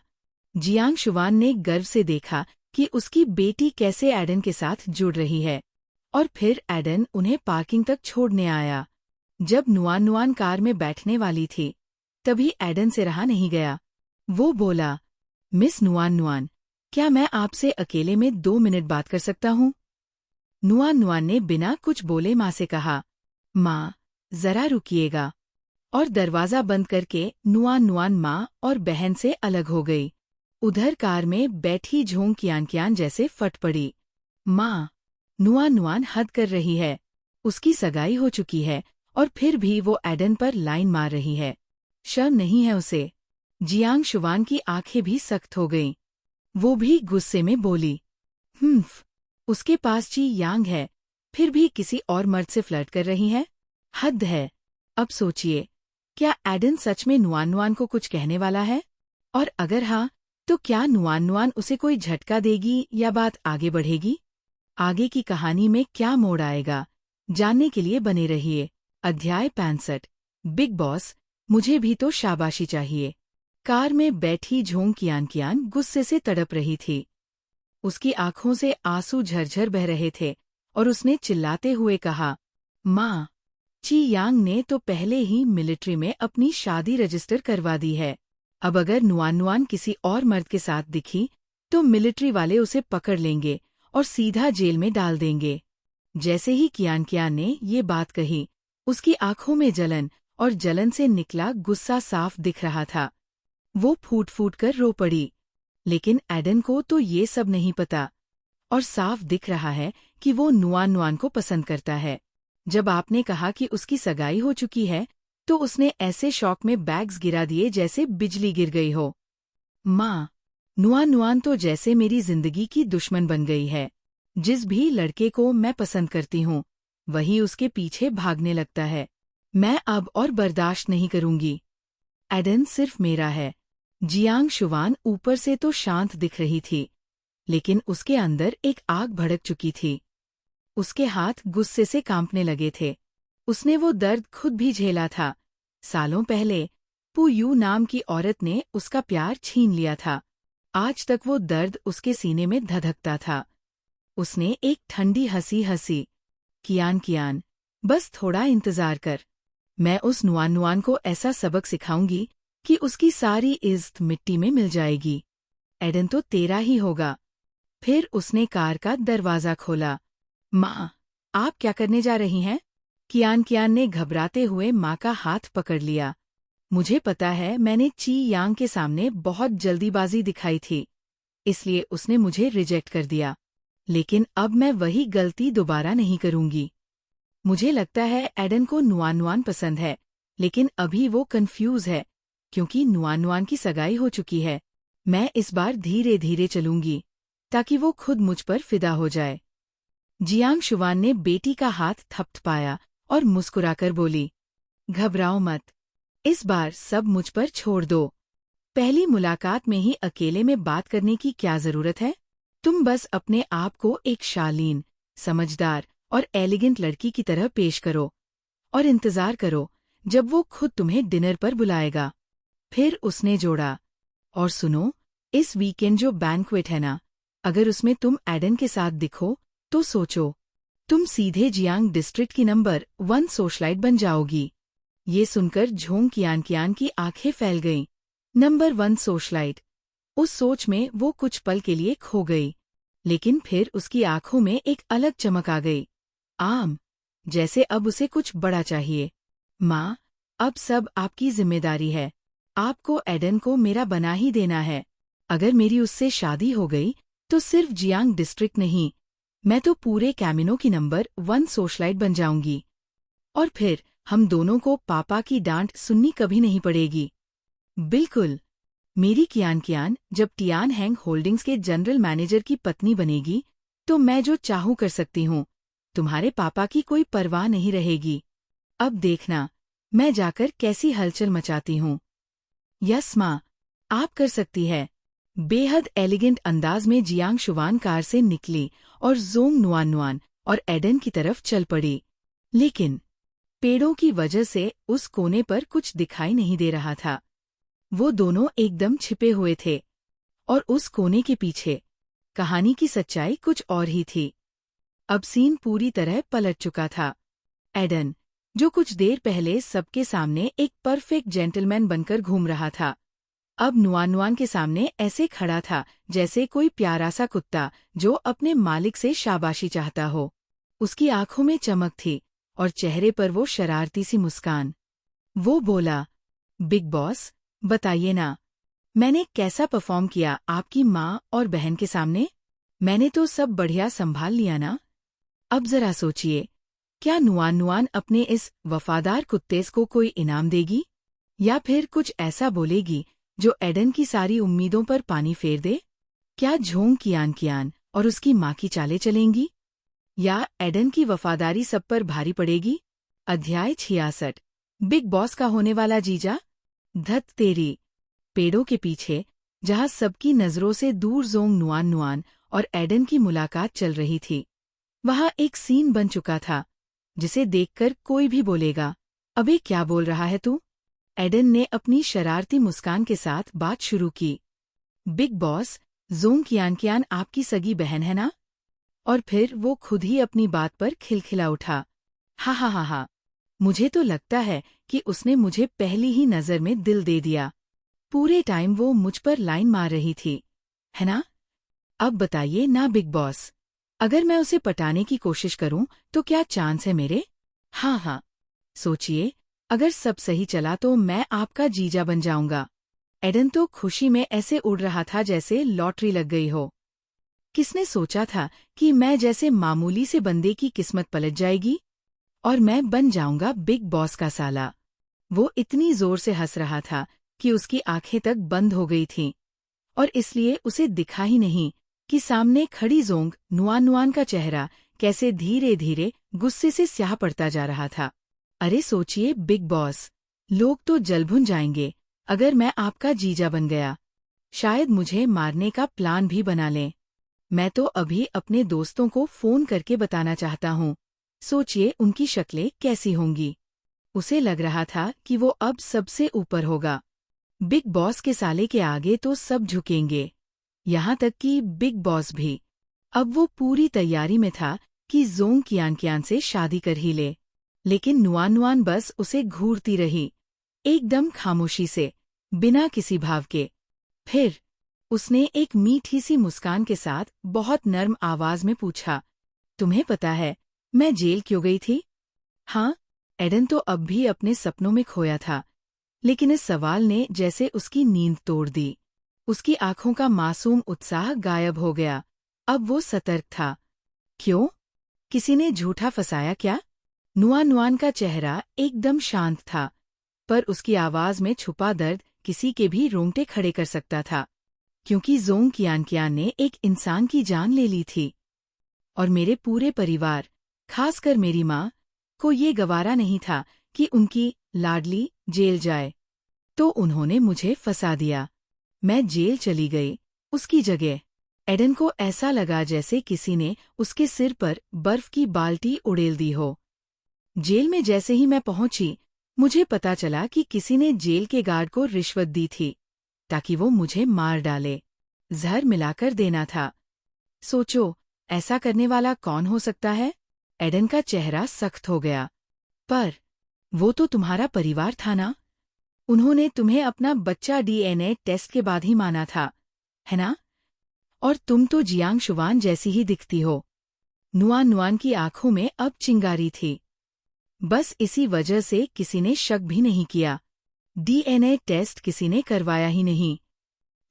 Speaker 1: जियांग शुवान ने गर्व से देखा कि उसकी बेटी कैसे एडन के साथ जुड़ रही है, और फिर एडन उन्हें पार्किंग तक छोड़ने आया। जब नुआन नुआन कार में बैठने वाली थी, तभी एडन से रहा नहीं गया। वो बोला, मिस नुआन नुआन, क्या मैं आपसे अकेले में 2 मिनट बात कर सकता हूँ? नुआन नुआन ने बिना कुछ बोले माँ से कहा, माँ, जरा रुकिएगा, और दरवाजा बंद करके नुआन नुआन माँ और बहन से अलग हो गई। उधर कार में बैठी झोंग कियान कियान जैसे फट पड़ी। माँ, नुआन नुआन हद कर रही है, उसकी सगाई हो चुकी है और फिर भी वो एडन पर लाइन मार रही है, शर्म नहीं है उसे? जियांग शुवान की आंखें भी सख्त हो गईं। वो भी गुस्से में बोली, उसके पास जी यांग है, फिर भी किसी और मर्द से फ्लर्ट कर रही है, हद है। अब सोचिए, क्या एडन सच में नुआन नुआन को कुछ कहने वाला है? और अगर हाँ, तो क्या नुआन नुआन उसे कोई झटका देगी या बात आगे बढ़ेगी? आगे की कहानी में क्या मोड़ आएगा, जानने के लिए बने रहिए। अध्याय 65, बिग बॉस, मुझे भी तो शाबाशी चाहिए। कार में बैठी झोंग कियान कियान गुस्से से तड़प रही थी। उसकी आंखों से आंसू झरझर बह रहे थे और उसने चिल्लाते हुए कहा, माँ, ची यांग ने तो पहले ही मिलिट्री में अपनी शादी रजिस्टर करवा दी है। अब अगर नुआन नुआन किसी और मर्द के साथ दिखी तो मिलिट्री वाले उसे पकड़ लेंगे और सीधा जेल में डाल देंगे। जैसे ही कियान कियान ने ये बात कही, उसकी आंखों में जलन और जलन से निकला गुस्सा साफ दिख रहा था। वो फूट फूट कर रो पड़ी। लेकिन एडन को तो ये सब नहीं पता, और साफ दिख रहा है कि वो नुआन नुआन को पसंद करता है। जब आपने कहा कि उसकी सगाई हो चुकी है, तो उसने ऐसे शौक में बैग्स गिरा दिए जैसे बिजली गिर गई हो। माँ, नुआन नुआन तो जैसे मेरी जिंदगी की दुश्मन बन गई है। जिस भी लड़के को मैं पसंद करती हूँ, वही उसके पीछे भागने लगता है। मैं अब और बर्दाश्त नहीं करूंगी। एडन सिर्फ मेरा है। जियांग शुवान ऊपर से तो शांत दिख रही थी, लेकिन उसके अंदर एक आग भड़क चुकी थी। उसके हाथ गुस्से से कांपने लगे थे। उसने वो दर्द खुद भी झेला था। सालों पहले पु यू नाम की औरत ने उसका प्यार छीन लिया था। आज तक वो दर्द उसके सीने में धधकता था। उसने एक ठंडी हंसी हंसी। कियान कियान, बस थोड़ा इंतजार कर। मैं उस नुआन नुआन को ऐसा सबक सिखाऊंगी कि उसकी सारी इज्जत मिट्टी में मिल जाएगी। एडन तो तेरा ही होगा। फिर उसने कार का दरवाज़ा खोला। माँ, आप क्या करने जा रही हैं? कियान कियान ने घबराते हुए माँ का हाथ पकड़ लिया। मुझे पता है, मैंने ची यांग के सामने बहुत जल्दीबाजी दिखाई थी, इसलिए उसने मुझे रिजेक्ट कर दिया। लेकिन अब मैं वही गलती दोबारा नहीं करूंगी। मुझे लगता है एडन को नुआन नुआन पसंद है, लेकिन अभी वो कंफ्यूज है, क्योंकि नुआन नुआन की सगाई हो चुकी है। मैं इस बार धीरे धीरे चलूंगी, ताकि वो खुद मुझ पर फिदा हो जाए। जियांग शुवान ने बेटी का हाथ थपथपाया और मुस्कुराकर बोली, घबराओ मत, इस बार सब मुझ पर छोड़ दो। पहली मुलाकात में ही अकेले में बात करने की क्या जरूरत है? तुम बस अपने आप को एक शालीन, समझदार और एलिगेंट लड़की की तरह पेश करो, और इंतजार करो जब वो खुद तुम्हें डिनर पर बुलाएगा। फिर उसने जोड़ा, और सुनो, इस वीकेंड जो बैंक्वेट है ना, अगर उसमें तुम एडन के साथ दिखो तो सोचो, तुम सीधे जियांग डिस्ट्रिक्ट की नंबर 1 सोशलाइट बन जाओगी। ये सुनकर झोंग कियान कियान की आंखें फैल गईं। Number 1 socialite. उस सोच में वो कुछ पल के लिए खो गई, लेकिन फिर उसकी आंखों में एक अलग चमक आ गई। जैसे अब उसे कुछ बड़ा चाहिए। माँ, अब सब आपकी जिम्मेदारी है। आपको एडन को मेरा बना ही देना है। अगर मेरी उससे शादी हो गई तो सिर्फ जियांग डिस्ट्रिक्ट नहीं, मैं तो पूरे कैमिनो की नंबर 1 सोशलाइट बन जाऊंगी। और फिर हम दोनों को पापा की डांट सुननी कभी नहीं पड़ेगी। बिल्कुल। मेरी कियान कियान जब टियान हैंग होल्डिंग्स के जनरल मैनेजर की पत्नी बनेगी, तो मैं जो चाहूँ कर सकती हूँ। तुम्हारे पापा की कोई परवाह नहीं रहेगी। अब देखना, मैं जाकर कैसी हलचल मचाती हूँ। यस माँ, आप कर सकती है। बेहद एलिगेंट अंदाज में जियांग शुवान कार से निकली और जोंग नुआन नुआन और एडन की तरफ चल पड़ी। लेकिन पेड़ों की वजह से उस कोने पर कुछ दिखाई नहीं दे रहा था। वो दोनों एकदम छिपे हुए थे, और उस कोने के पीछे कहानी की सच्चाई कुछ और ही थी। अब सीन पूरी तरह पलट चुका था। एडन, जो कुछ देर पहले सबके सामने एक परफेक्ट जेंटलमैन बनकर घूम रहा था, अब नुआन नुआन के सामने ऐसे खड़ा था जैसे कोई प्यारा सा कुत्ता जो अपने मालिक से शाबाशी चाहता हो। उसकी आंखों में चमक थी और चेहरे पर वो शरारती सी मुस्कान। वो बोला, बिग बॉस, बताइए ना, मैंने कैसा परफॉर्म किया आपकी माँ और बहन के सामने? मैंने तो सब बढ़िया संभाल लिया ना? अब जरा सोचिए, क्या नुआन नुआन अपने इस वफादार कुत्ते को कोई इनाम देगी, या फिर कुछ ऐसा बोलेगी जो एडन की सारी उम्मीदों पर पानी फेर दे? क्या झोंग कियान कियान और उसकी माँ की चालें चलेंगी, या एडन की वफादारी सब पर भारी पड़ेगी? अध्याय 66। बिग बॉस का होने वाला जीजा। धत तेरी। पेड़ों के पीछे, जहाँ सबकी नजरों से दूर जोंग नुआन नुआन और एडन की मुलाकात चल रही थी, वहाँ एक सीन बन चुका था जिसे देखकर कोई भी बोलेगा, अबे क्या बोल रहा है तू? एडन ने अपनी शरारती मुस्कान के साथ बात शुरू की। बिग बॉस, जोंग कियान कियान आपकी सगी बहन है ना? और फिर वो खुद ही अपनी बात पर खिलखिला उठा। हा हा हा हा। मुझे तो लगता है कि उसने मुझे पहली ही नज़र में दिल दे दिया। पूरे टाइम वो मुझ पर लाइन मार रही थी, है ना? अब बताइए ना बिग बॉस, अगर मैं उसे पटाने की कोशिश करूं तो क्या चांस है मेरे? हाँ हाँ, सोचिए, अगर सब सही चला तो मैं आपका जीजा बन जाऊंगा। एडन तो खुशी में ऐसे उड़ रहा था जैसे लॉटरी लग गई हो। किसने सोचा था कि मैं जैसे मामूली से बंदे की किस्मत पलट जाएगी और मैं बन जाऊंगा बिग बॉस का साला। वो इतनी जोर से हंस रहा था कि उसकी आंखें तक बंद हो गई थीं और इसलिए उसे दिखा ही नहीं कि सामने खड़ी जोंग नुआन नुआन का चेहरा कैसे धीरे धीरे गुस्से से स्याह पड़ता जा रहा था। अरे सोचिए बिग बॉस, लोग तो जल भुन जाएंगे अगर मैं आपका जीजा बन गया। शायद मुझे मारने का प्लान भी बना लें। मैं तो अभी अपने दोस्तों को फोन करके बताना चाहता हूँ। सोचिए उनकी शक्लें कैसी होंगी। उसे लग रहा था कि वो अब सबसे ऊपर होगा। बिग बॉस के साले के आगे तो सब झुकेंगे, यहाँ तक कि बिग बॉस भी। अब वो पूरी तैयारी में था कि जोंग कियान से शादी कर ही ले, लेकिन नुआन नुआन बस उसे घूरती रही, एकदम खामोशी से, बिना किसी भाव के। फिर उसने एक मीठी सी मुस्कान के साथ बहुत नर्म आवाज में पूछा, तुम्हें पता है मैं जेल क्यों गई थी? हाँ, एडन तो अब भी अपने सपनों में खोया था, लेकिन इस सवाल ने जैसे उसकी नींद तोड़ दी। उसकी आंखों का मासूम उत्साह गायब हो गया। अब वो सतर्क था। क्यों? किसी ने झूठा फंसाया क्या? नुआन नुआन का चेहरा एकदम शांत था, पर उसकी आवाज में छुपा दर्द किसी के भी रोंगटे खड़े कर सकता था। क्योंकि जोंग कियान ने एक इंसान की जान ले ली थी और मेरे पूरे परिवार, खासकर मेरी माँ, को ये गवारा नहीं था कि उनकी लाडली जेल जाए। तो उन्होंने मुझे फंसा दिया। मैं जेल चली गई, उसकी जगह। एडन को ऐसा लगा जैसे किसी ने उसके सिर पर बर्फ की बाल्टी उड़ेल दी हो। जेल में जैसे ही मैं पहुंची, मुझे पता चला कि किसी ने जेल के गार्ड को रिश्वत दी थी ताकि वो मुझे मार डाले, जहर मिलाकर देना था। सोचो, ऐसा करने वाला कौन हो सकता है? एडन का चेहरा सख्त हो गया। पर वो तो तुम्हारा परिवार था ना? उन्होंने तुम्हें अपना बच्चा डीएनए टेस्ट के बाद ही माना था, है ना? और तुम तो जियांग शुवान जैसी ही दिखती हो। नुआन नुआन की आंखों में अब चिंगारी थी। बस इसी वजह से किसी ने शक भी नहीं किया। डीएनए टेस्ट किसी ने करवाया ही नहीं।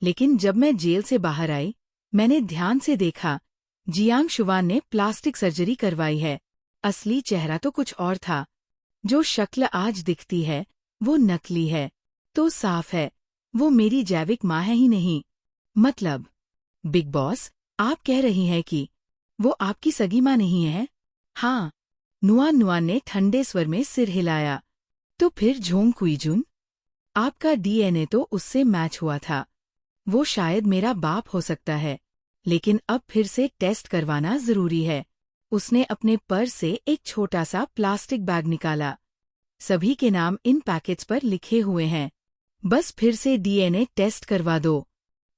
Speaker 1: लेकिन जब मैं जेल से बाहर आई, मैंने ध्यान से देखा, जियांग शुवान ने प्लास्टिक सर्जरी करवाई है। असली चेहरा तो कुछ और था। जो शक्ल आज दिखती है, वो नकली है। तो साफ है, वो मेरी जैविक माँ है ही नहीं। मतलब, बिग बॉस, आप कह रही हैं कि वो आपकी सगी माँ नहीं है? हाँ, नुआन नुआन ने ठंडे स्वर में सिर हिलाया। तो फिर झोंग कुईजुन, आपका डीएनए तो उससे मैच हुआ था। वो शायद मेरा बाप हो सकता है, लेकिन अब फिर से टेस्ट करवाना जरूरी है। उसने अपने पर्स से एक छोटा सा प्लास्टिक बैग निकाला। सभी के नाम इन पैकेट्स पर लिखे हुए हैं। बस फिर से डीएनए टेस्ट करवा दो।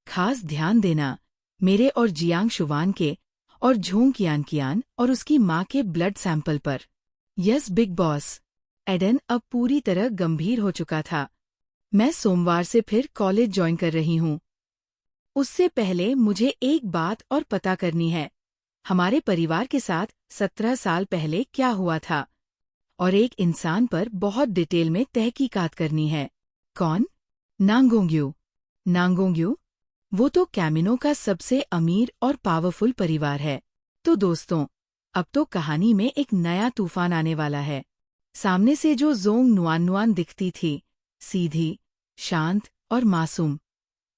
Speaker 1: खास ध्यान देना, मेरे और जियांग शुवान के और झोंग कियान और उसकी माँ के ब्लड सैंपल पर। Yes big boss. एडन अब पूरी तरह गंभीर हो चुका था। मैं सोमवार से फिर कॉलेज ज्वाइन कर रही हूँ। उससे पहले मुझे एक बात और पता करनी है। हमारे परिवार के साथ 17 साल पहले क्या हुआ था? और एक इंसान पर बहुत डिटेल में तहकीकात करनी है। कौन? नांगोंग्यू। नांगोंग्यू? वो तो कैमिनो का सबसे अमीर और पावरफुल परिवार है। तो दोस्तों, अब तो कहानी में एक नया तूफान आने वाला है। सामने से जो जोंग नुआन नुआन दिखती थी, सीधी, शांत और मासूम,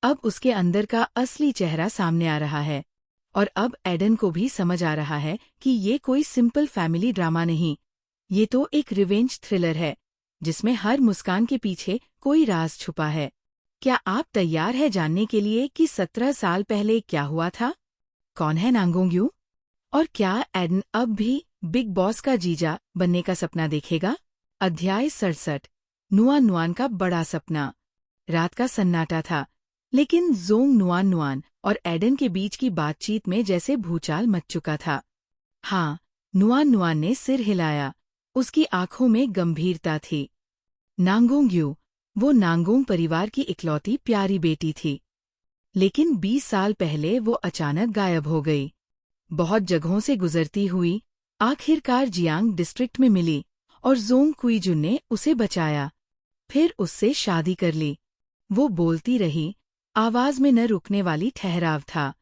Speaker 1: अब उसके अंदर का असली चेहरा सामने आ रहा है। और अब एडन को भी समझ आ रहा है कि ये कोई सिंपल फैमिली ड्रामा नहीं, ये तो एक रिवेंज थ्रिलर है, जिसमें हर मुस्कान के पीछे कोई राज छुपा है। क्या आप तैयार है जानने के लिए कि 17 साल पहले क्या हुआ था? कौन है नांगोंग्यू? और क्या एडन अब भी बिग बॉस का जीजा बनने का सपना देखेगा? अध्याय 67। नुआन नुआन का बड़ा सपना। रात का सन्नाटा था, लेकिन जोंग नुआन नुआन और एडन के बीच की बातचीत में जैसे भूचाल मच चुका था। हाँ, नुआन नुआन ने सिर हिलाया। उसकी आंखों में गंभीरता थी। नांगोंग यू, वो नांगोंग परिवार की इकलौती प्यारी बेटी थी। लेकिन 20 साल पहले वो अचानक गायब हो गई। बहुत जगहों से गुजरती हुई आखिरकार जियांग डिस्ट्रिक्ट में मिली और जोंग कुईजुन ने उसे बचाया। फिर उससे शादी कर ली। वो बोलती रही, आवाज में न रुकने वाली ठहराव था।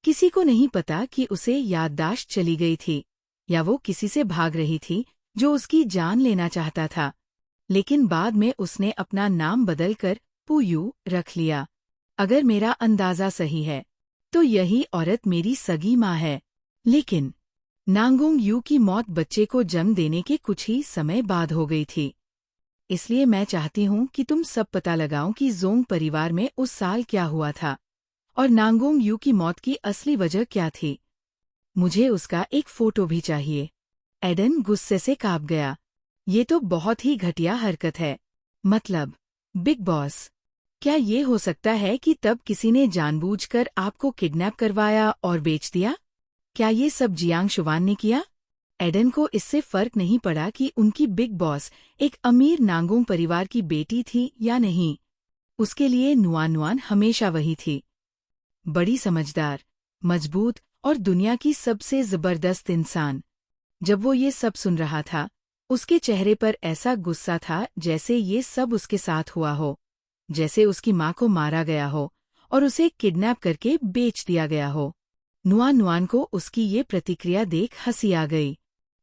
Speaker 1: किसी को नहीं पता कि उसे याददाश्त चली गई थी या वो किसी से भाग रही थी जो उसकी जान लेना चाहता था। लेकिन बाद में उसने अपना नाम बदलकर पुयू रख लिया। अगर मेरा अंदाजा सही है तो यही औरत मेरी सगी माँ है। लेकिन नांगोंग यू की मौत बच्चे को जन्म देने के कुछ ही समय बाद हो गई थी। इसलिए मैं चाहती हूँ कि तुम सब पता लगाओ कि जोंग परिवार में उस साल क्या हुआ था और नांगोंग यू की मौत की असली वजह क्या थी। मुझे उसका एक फोटो भी चाहिए। एडन गुस्से से कांप गया। ये तो बहुत ही घटिया हरकत है। मतलब, बिग बॉस, क्या ये हो सकता है कि तब किसी ने जानबूझकर आपको किडनैप करवाया और बेच दिया? क्या ये सब जियांग शुवान ने किया? एडन को इससे फर्क नहीं पड़ा कि उनकी बिग बॉस एक अमीर नांगोंग परिवार की बेटी थी या नहीं। उसके लिए नुआन हमेशा वही थी, बड़ी समझदार, मजबूत और दुनिया की सबसे जबरदस्त इंसान। जब वो ये सब सुन रहा था, उसके चेहरे पर ऐसा गुस्सा था जैसे ये सब उसके साथ हुआ हो, जैसे उसकी माँ को मारा गया हो और उसे किडनैप करके बेच दिया गया हो। नुआन को उसकी ये प्रतिक्रिया देख हंसी आ गई।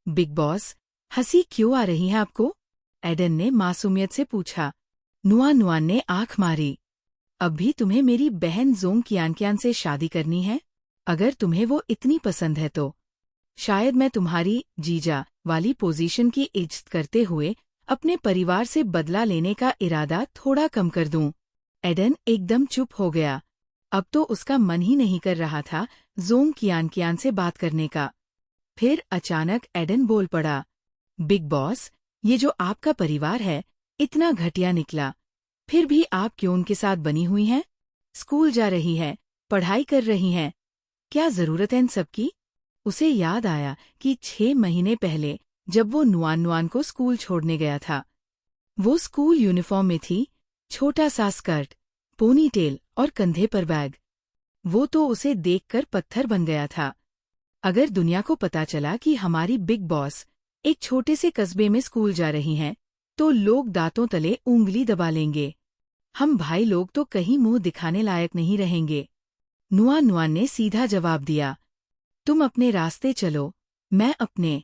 Speaker 1: बिग बॉस, हंसी क्यों आ रही है आपको? एडन ने मासूमियत से पूछा। नुआन ने आंख मारी। अब भी तुम्हें मेरी बहन जोंग कियान से शादी करनी है? अगर तुम्हें वो इतनी पसंद है तो शायद मैं तुम्हारी जीजा वाली पोजीशन की इज्जत करते हुए अपने परिवार से बदला लेने का इरादा थोड़ा कम कर दूं। एडन एकदम चुप हो गया। अब तो उसका मन ही नहीं कर रहा था जोंग कियान से बात करने का। फिर अचानक एडन बोल पड़ा, बिग बॉस, ये जो आपका परिवार है इतना घटिया निकला, फिर भी आप क्यों उनके साथ बनी हुई हैं? स्कूल जा रही है, पढ़ाई कर रही हैं, क्या जरूरत है इन सब की? उसे याद आया कि 6 महीने पहले जब वो नुआन को स्कूल छोड़ने गया था, वो स्कूल यूनिफॉर्म में थी, छोटा सा स्कर्ट, पोनीटेल और कंधे पर बैग। वो तो उसे देखकर पत्थर बन गया था। अगर दुनिया को पता चला कि हमारी बिग बॉस एक छोटे से कस्बे में स्कूल जा रही हैं, तो लोग दांतों तले उंगली दबा लेंगे। हम भाई लोग तो कहीं मुंह दिखाने लायक नहीं रहेंगे। नुआन ने सीधा जवाब दिया, तुम अपने रास्ते चलो, मैं अपने।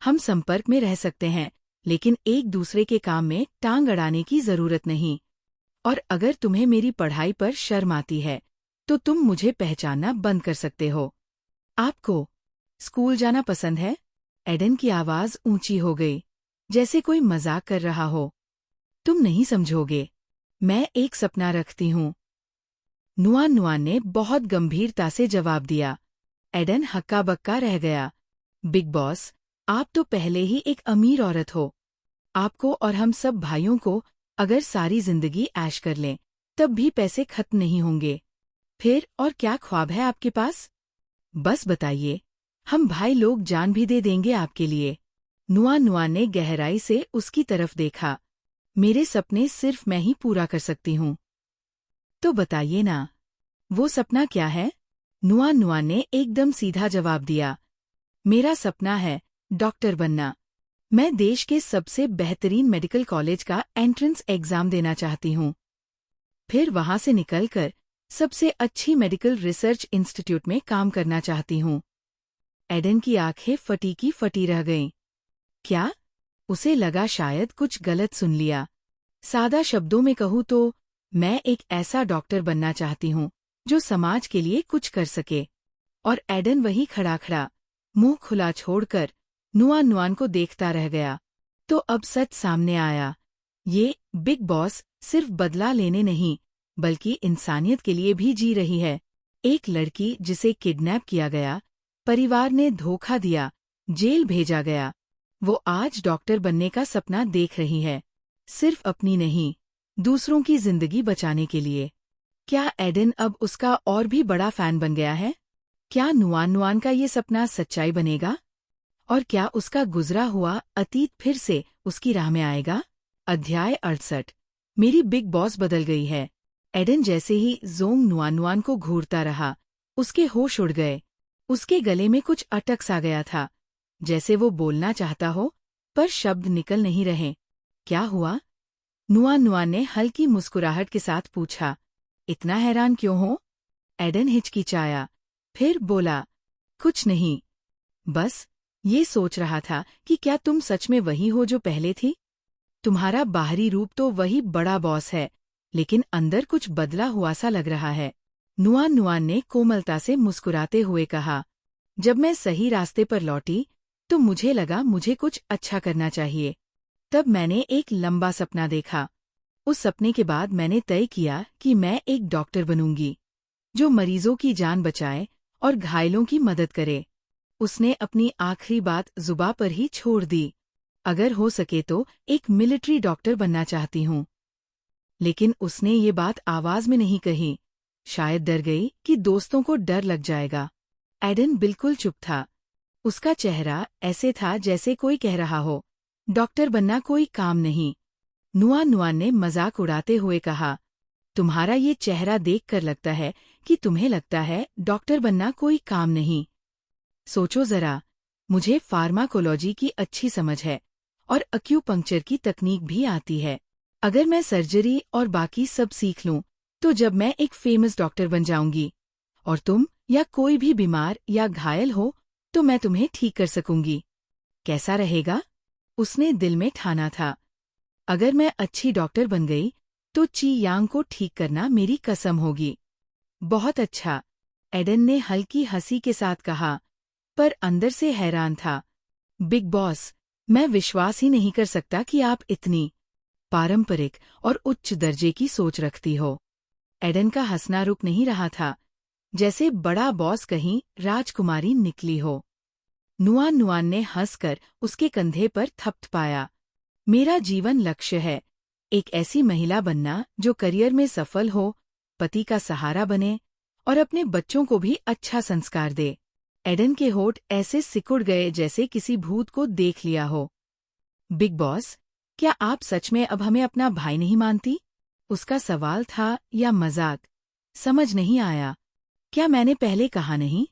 Speaker 1: हम संपर्क में रह सकते हैं, लेकिन एक दूसरे के काम में टांग अड़ाने की जरूरत नहीं। और अगर तुम्हें मेरी पढ़ाई पर शर्म आती है, तो तुम मुझे पहचानना बंद कर सकते हो। आपको स्कूल जाना पसंद है? एडन की आवाज ऊंची हो गई, जैसे कोई मजाक कर रहा हो। तुम नहीं समझोगे, मैं एक सपना रखती हूँ। नुआन ने बहुत गंभीरता से जवाब दिया। एडन हक्का बक्का रह गया। बिग बॉस, आप तो पहले ही एक अमीर औरत हो। आपको और हम सब भाइयों को अगर सारी जिंदगी ऐश कर लें, तब भी पैसे खत्म नहीं होंगे। फिर और क्या ख्वाब है आपके पास? बस बताइए, हम भाई लोग जान भी दे देंगे आपके लिए। नुआन ने गहराई से उसकी तरफ देखा। मेरे सपने सिर्फ मैं ही पूरा कर सकती हूँ। तो बताइए ना, वो सपना क्या है? नुआन ने एकदम सीधा जवाब दिया, मेरा सपना है डॉक्टर बनना। मैं देश के सबसे बेहतरीन मेडिकल कॉलेज का एंट्रेंस एग्जाम देना चाहती हूँ। फिर वहां से निकलकर सबसे अच्छी मेडिकल रिसर्च इंस्टीट्यूट में काम करना चाहती हूँ। एडन की आंखें फटी की फटी रह गईं। क्या? उसे लगा शायद कुछ गलत सुन लिया। सादा शब्दों में कहूँ तो, मैं एक ऐसा डॉक्टर बनना चाहती हूँ जो समाज के लिए कुछ कर सके। और एडन वही खड़ा मुंह खुला छोड़कर नुआन को देखता रह गया। तो अब सच सामने आया। ये बिग बॉस सिर्फ बदला लेने नहीं, बल्कि इंसानियत के लिए भी जी रही है। एक लड़की जिसे किडनैप किया गया, परिवार ने धोखा दिया, जेल भेजा गया, वो आज डॉक्टर बनने का सपना देख रही है, सिर्फ अपनी नहीं, दूसरों की जिंदगी बचाने के लिए। क्या एडन अब उसका और भी बड़ा फैन बन गया है? क्या नुआन का ये सपना सच्चाई बनेगा? और क्या उसका गुजरा हुआ अतीत फिर से उसकी राह में आएगा? अध्याय 68। मेरी बिग बॉस बदल गई है। एडन जैसे ही जोंग नुआनुआन को घूरता रहा, उसके होश उड़ गए। उसके गले में कुछ अटक सा गया था, जैसे वो बोलना चाहता हो, पर शब्द निकल नहीं रहे। क्या हुआ? नुआनुआन ने हल्की मुस्कुराहट के साथ पूछा। इतना हैरान क्यों हो? एडन हिचकिचाया, फिर बोला, कुछ नहीं। बस ये सोच रहा था कि क्या तुम सच में वही हो जो पहले थी? तुम्हारा बाहरी रूप तो वही बड़ा बॉस है, लेकिन अंदर कुछ बदला हुआ सा लग रहा है। नुआनुआन ने कोमलता से मुस्कुराते हुए कहा। जब मैं सही रास्ते पर लौटी, तो मुझे लगा मुझे कुछ अच्छा करना चाहिए। तब मैंने एक लंबा सपना देखा। उस सपने के बाद मैंने तय किया कि मैं एक डॉक्टर बनूंगी, जो मरीजों की जान बचाए और घायलों की मदद करे। उसने अपनी आखिरी बात जुबां पर ही छोड़ दी। अगर हो सके तो एक मिलिट्री डॉक्टर बनना चाहती हूँ। लेकिन उसने ये बात आवाज में नहीं कही। शायद डर गई कि दोस्तों को डर लग जाएगा। एडन बिल्कुल चुप था। उसका चेहरा ऐसे था जैसे कोई कह रहा हो, डॉक्टर बनना कोई काम नहीं। नुआनुआन ने मजाक उड़ाते हुए कहा, तुम्हारा ये चेहरा देखकर लगता है कि तुम्हें लगता है डॉक्टर बनना कोई काम नहीं। सोचो जरा, मुझे फार्माकोलॉजी की अच्छी समझ है और अक्यूपंक्चर की तकनीक भी आती है। अगर मैं सर्जरी और बाकी सब सीख लूं, तो जब मैं एक फेमस डॉक्टर बन जाऊंगी और तुम या कोई भी बीमार या घायल हो, तो मैं तुम्हें ठीक कर सकूंगी। कैसा रहेगा? उसने दिल में ठाना था। अगर मैं अच्छी डॉक्टर बन गई, तो ची यांग को ठीक करना मेरी कसम होगी। बहुत अच्छा, एडन ने हल्की हंसी के साथ कहा, पर अंदर से हैरान था। बिग बॉस, मैं विश्वास ही नहीं कर सकता कि आप इतनी पारंपरिक और उच्च दर्जे की सोच रखती हो। एडन का हंसना रुक नहीं रहा था, जैसे बड़ा बॉस कहीं राजकुमारी निकली हो। नुआनुआन ने हंसकर उसके कंधे पर थपथपाया। मेरा जीवन लक्ष्य है, एक ऐसी महिला बनना जो करियर में सफल हो, पति का सहारा बने और अपने बच्चों को भी अच्छा संस्कार दे। एडन के होठ ऐसे सिकुड़ गए जैसे किसी भूत को देख लिया हो। बिग बॉस, क्या आप सच में अब हमें अपना भाई नहीं मानती? उसका सवाल था या मजाक, समझ नहीं आया। क्या मैंने पहले कहा नहीं?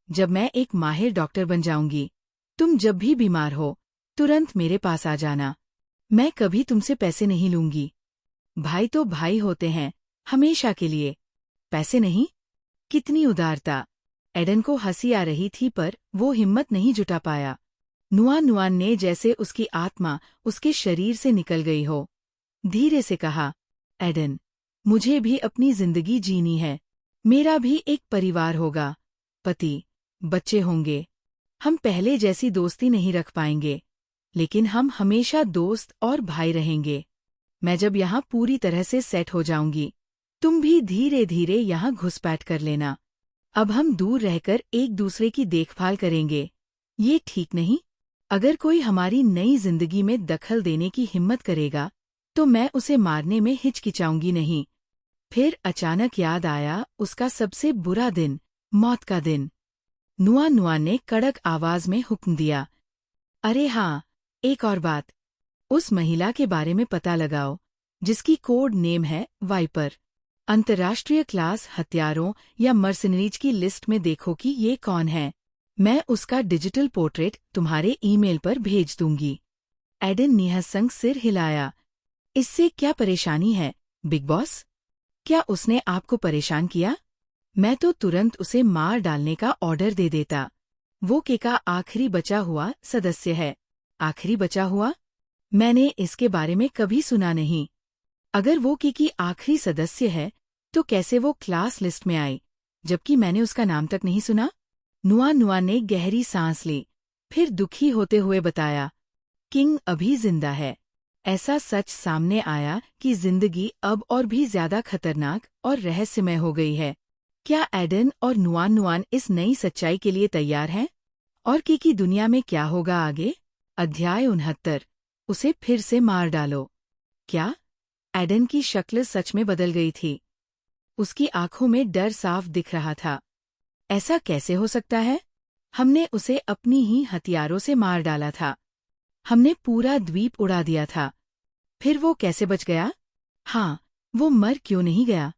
Speaker 1: जब मैं एक माहिर डॉक्टर बन जाऊंगी, तुम जब भी बीमार हो, तुरंत मेरे पास आ जाना। मैं कभी तुमसे पैसे नहीं लूंगी। भाई तो भाई होते हैं, हमेशा के लिए। पैसे नहीं? कितनी उदारता! एडन को हंसी आ रही थी, पर वो हिम्मत नहीं जुटा पाया। नुआनुआन ने जैसे उसकी आत्मा उसके शरीर से निकल गई हो, धीरे से कहा, एडन, मुझे भी अपनी जिंदगी जीनी है। मेरा भी एक परिवार होगा, पति, बच्चे होंगे। हम पहले जैसी दोस्ती नहीं रख पाएंगे, लेकिन हम हमेशा दोस्त और भाई रहेंगे। मैं जब यहाँ पूरी तरह से सेट हो जाऊंगी, तुम भी धीरे धीरे यहाँ घुसपैठ कर लेना। अब हम दूर रहकर एक दूसरे की देखभाल करेंगे। ये ठीक नहीं? अगर कोई हमारी नई जिंदगी में दखल देने की हिम्मत करेगा, तो मैं उसे मारने में हिचकिचाऊंगी नहीं। फिर अचानक याद आया उसका सबसे बुरा दिन, मौत का दिन। नुआनुआन ने कड़क आवाज में हुक्म दिया, अरे हाँ, एक और बात, उस महिला के बारे में पता लगाओ, जिसकी कोड नेम है वाइपर। अंतर्राष्ट्रीय क्लास हत्यारों या मर्सनरीज की लिस्ट में देखो कि ये कौन है। मैं उसका डिजिटल पोर्ट्रेट तुम्हारे ईमेल पर भेज दूंगी। एडन निहसंग सिर हिलाया। इससे क्या परेशानी है, बिग बॉस? क्या उसने आपको परेशान किया? मैं तो तुरंत उसे मार डालने का ऑर्डर दे देता। वो के का आखिरी बचा हुआ सदस्य है। आखिरी बचा हुआ? मैंने इसके बारे में कभी सुना नहीं। अगर वो की आखिरी सदस्य है, तो कैसे वो क्लास लिस्ट में आई, जबकि मैंने उसका नाम तक नहीं सुना? नुआनुआन ने गहरी सांस ली, फिर दुखी होते हुए बताया, किंग अभी जिंदा है। ऐसा सच सामने आया कि जिंदगी अब और भी ज्यादा खतरनाक और रहस्यमय हो गई है। क्या एडन और नुआनुआन इस नई सच्चाई के लिए तैयार हैं? और की दुनिया में क्या होगा आगे? अध्याय 69। उसे फिर से मार डालो। क्या? एडन की शक्ल सच में बदल गई थी। उसकी आंखों में डर साफ दिख रहा था। ऐसा कैसे हो सकता है? हमने उसे अपनी ही हथियारों से मार डाला था। हमने पूरा द्वीप उड़ा दिया था। फिर वो कैसे बच गया? हाँ, वो मर क्यों नहीं गया?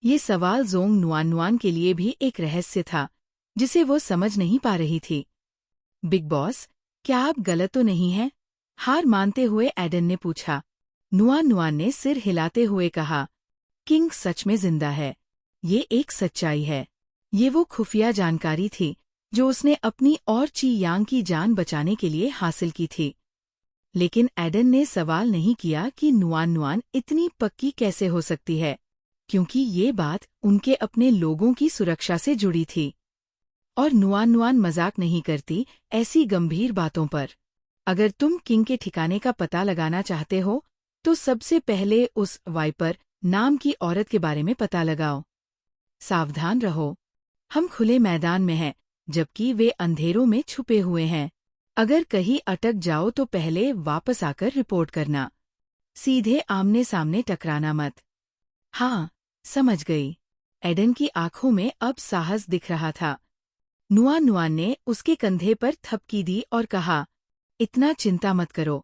Speaker 1: ये सवाल ज़ोंग नुआन के लिए भी एक रहस्य था, जिसे वो समझ नहीं पा रही थी। बिग बॉस, क्या आप गलत तो नहीं हैं? हार मानते हुए एडन ने पूछा। नुआन ने सिर हिलाते हुए कहा, किंग सच में जिंदा है। ये एक सच्चाई है। ये वो खुफिया जानकारी थी जो उसने अपनी और ची यांग की जान बचाने के लिए हासिल की थी। लेकिन एडन ने सवाल नहीं किया कि नुआन इतनी पक्की कैसे हो सकती है, क्योंकि ये बात उनके अपने लोगों की सुरक्षा से जुड़ी थी। और नुआन मजाक नहीं करती ऐसी गंभीर बातों पर। अगर तुम किंग के ठिकाने का पता लगाना चाहते हो, तो सबसे पहले उस वाइपर नाम की औरत के बारे में पता लगाओ। सावधान रहो, हम खुले मैदान में हैं, जबकि वे अंधेरों में छुपे हुए हैं। अगर कहीं अटक जाओ तो पहले वापस आकर रिपोर्ट करना। सीधे आमने सामने टकराना मत। हाँ, समझ गई। एडन की आंखों में अब साहस दिख रहा था। नुआन ने उसके कंधे पर थपकी दी और कहा, इतना चिंता मत करो।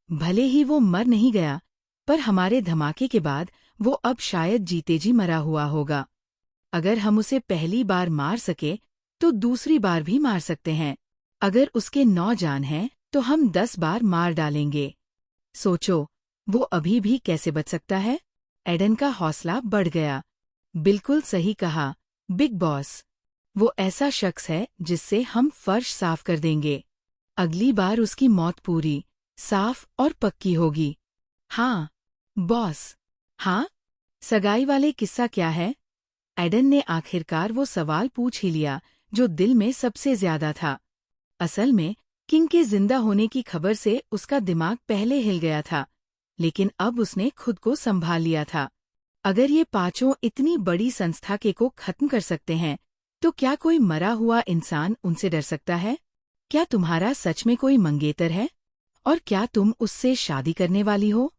Speaker 1: भले ही वो मर नहीं गया, पर हमारे धमाके के बाद वो अब शायद जीते जी मरा हुआ होगा। अगर हम उसे पहली बार मार सके, तो दूसरी बार भी मार सकते हैं। अगर उसके 9 जान हैं, तो हम 10 बार मार डालेंगे। सोचो, वो अभी भी कैसे बच सकता है? एडन का हौसला बढ़ गया। बिल्कुल सही कहा, बिग बॉस। वो ऐसा शख्स है जिससे हम फर्श साफ कर देंगे। अगली बार उसकी मौत पूरी, साफ और पक्की होगी। हाँ, बॉस। हाँ? सगाई वाले किस्सा क्या है? एडन ने आखिरकार वो सवाल पूछ ही लिया जो दिल में सबसे ज्यादा था। असल में, किंग के जिंदा होने की खबर से उसका दिमाग पहले हिल गया था, लेकिन अब उसने खुद को संभाल लिया था। अगर ये पांचों इतनी बड़ी संस्था को खत्म कर सकते हैं, तो क्या कोई मरा हुआ इंसान उनसे डर सकता है? क्या तुम्हारा सच में कोई मंगेतर है? और क्या तुम उससे शादी करने वाली हो?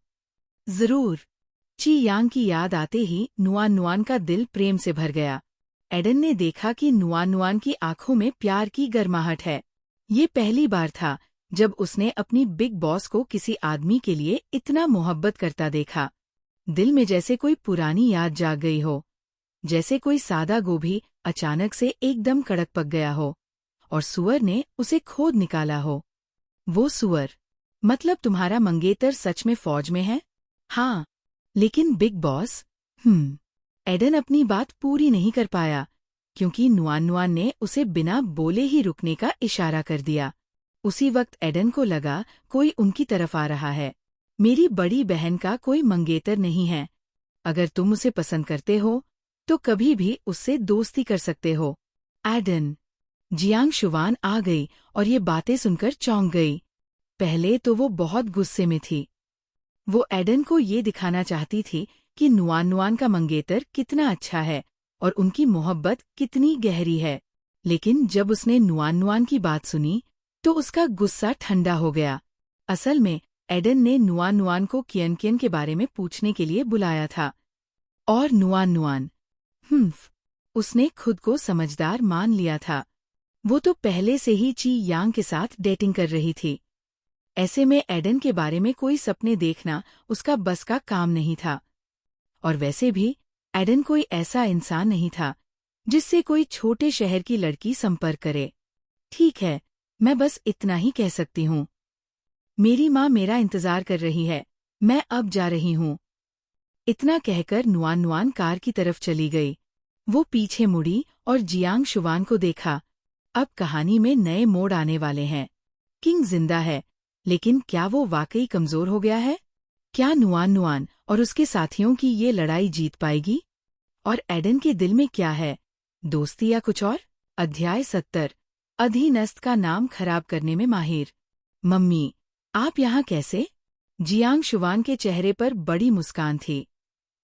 Speaker 1: जरूर। ची यांग की याद आते ही नुआन का दिल प्रेम से भर गया। एडन ने देखा कि नुआन की आंखों में प्यार की गर्माहट है। ये पहली बार था जब उसने अपनी बिग बॉस को किसी आदमी के लिए इतना मोहब्बत करता देखा। दिल में जैसे कोई पुरानी याद जाग गई हो, जैसे कोई सादा गोभी अचानक से एकदम कड़क पक गया हो और सुअर ने उसे खोद निकाला हो। वो सुअर, मतलब तुम्हारा मंगेतर सच में फौज में है? हाँ, लेकिन बिग बॉस। एडन अपनी बात पूरी नहीं कर पाया, क्योंकि नुआन ने उसे बिना बोले ही रुकने का इशारा कर दिया। उसी वक्त एडन को लगा कोई उनकी तरफ आ रहा है। मेरी बड़ी बहन का कोई मंगेतर नहीं है। अगर तुम उसे पसंद करते हो, तो कभी भी उससे दोस्ती कर सकते हो। एडन। जियांग शुवान आ गई और ये बातें सुनकर चौंक गई। पहले तो वो बहुत गुस्से में थी। वो एडन को ये दिखाना चाहती थी कि नुआन का मंगेतर कितना अच्छा है और उनकी मोहब्बत कितनी गहरी है। लेकिन जब उसने नुआन की बात सुनी, तो उसका गुस्सा ठंडा हो गया। असल में, एडन ने नुआन को कियन के बारे में पूछने के लिए बुलाया था। और नुआन, उसने खुद को समझदार मान लिया था। वो तो पहले से ही ची यांग के साथ डेटिंग कर रही थी। ऐसे में एडन के बारे में कोई सपने देखना उसका बस का काम नहीं था। और वैसे भी, एडन कोई ऐसा इंसान नहीं था जिससे कोई छोटे शहर की लड़की संपर्क करे। ठीक है, मैं बस इतना ही कह सकती हूँ। मेरी माँ मेरा इंतजार कर रही है, मैं अब जा रही हूँ। इतना कहकर नुआन कार की तरफ चली गई। वो पीछे मुड़ी और जियांग शुवान को देखा। अब कहानी में नए मोड़ आने वाले हैं। किंग जिंदा है, लेकिन क्या वो वाकई कमजोर हो गया है? क्या नुआन और उसके साथियों की ये लड़ाई जीत पाएगी? और एडन के दिल में क्या है, दोस्ती या कुछ और? अध्याय 70। अधीनस्थ का नाम खराब करने में माहिर। मम्मी, आप यहाँ कैसे? जियांग शुवान के चेहरे पर बड़ी मुस्कान थी।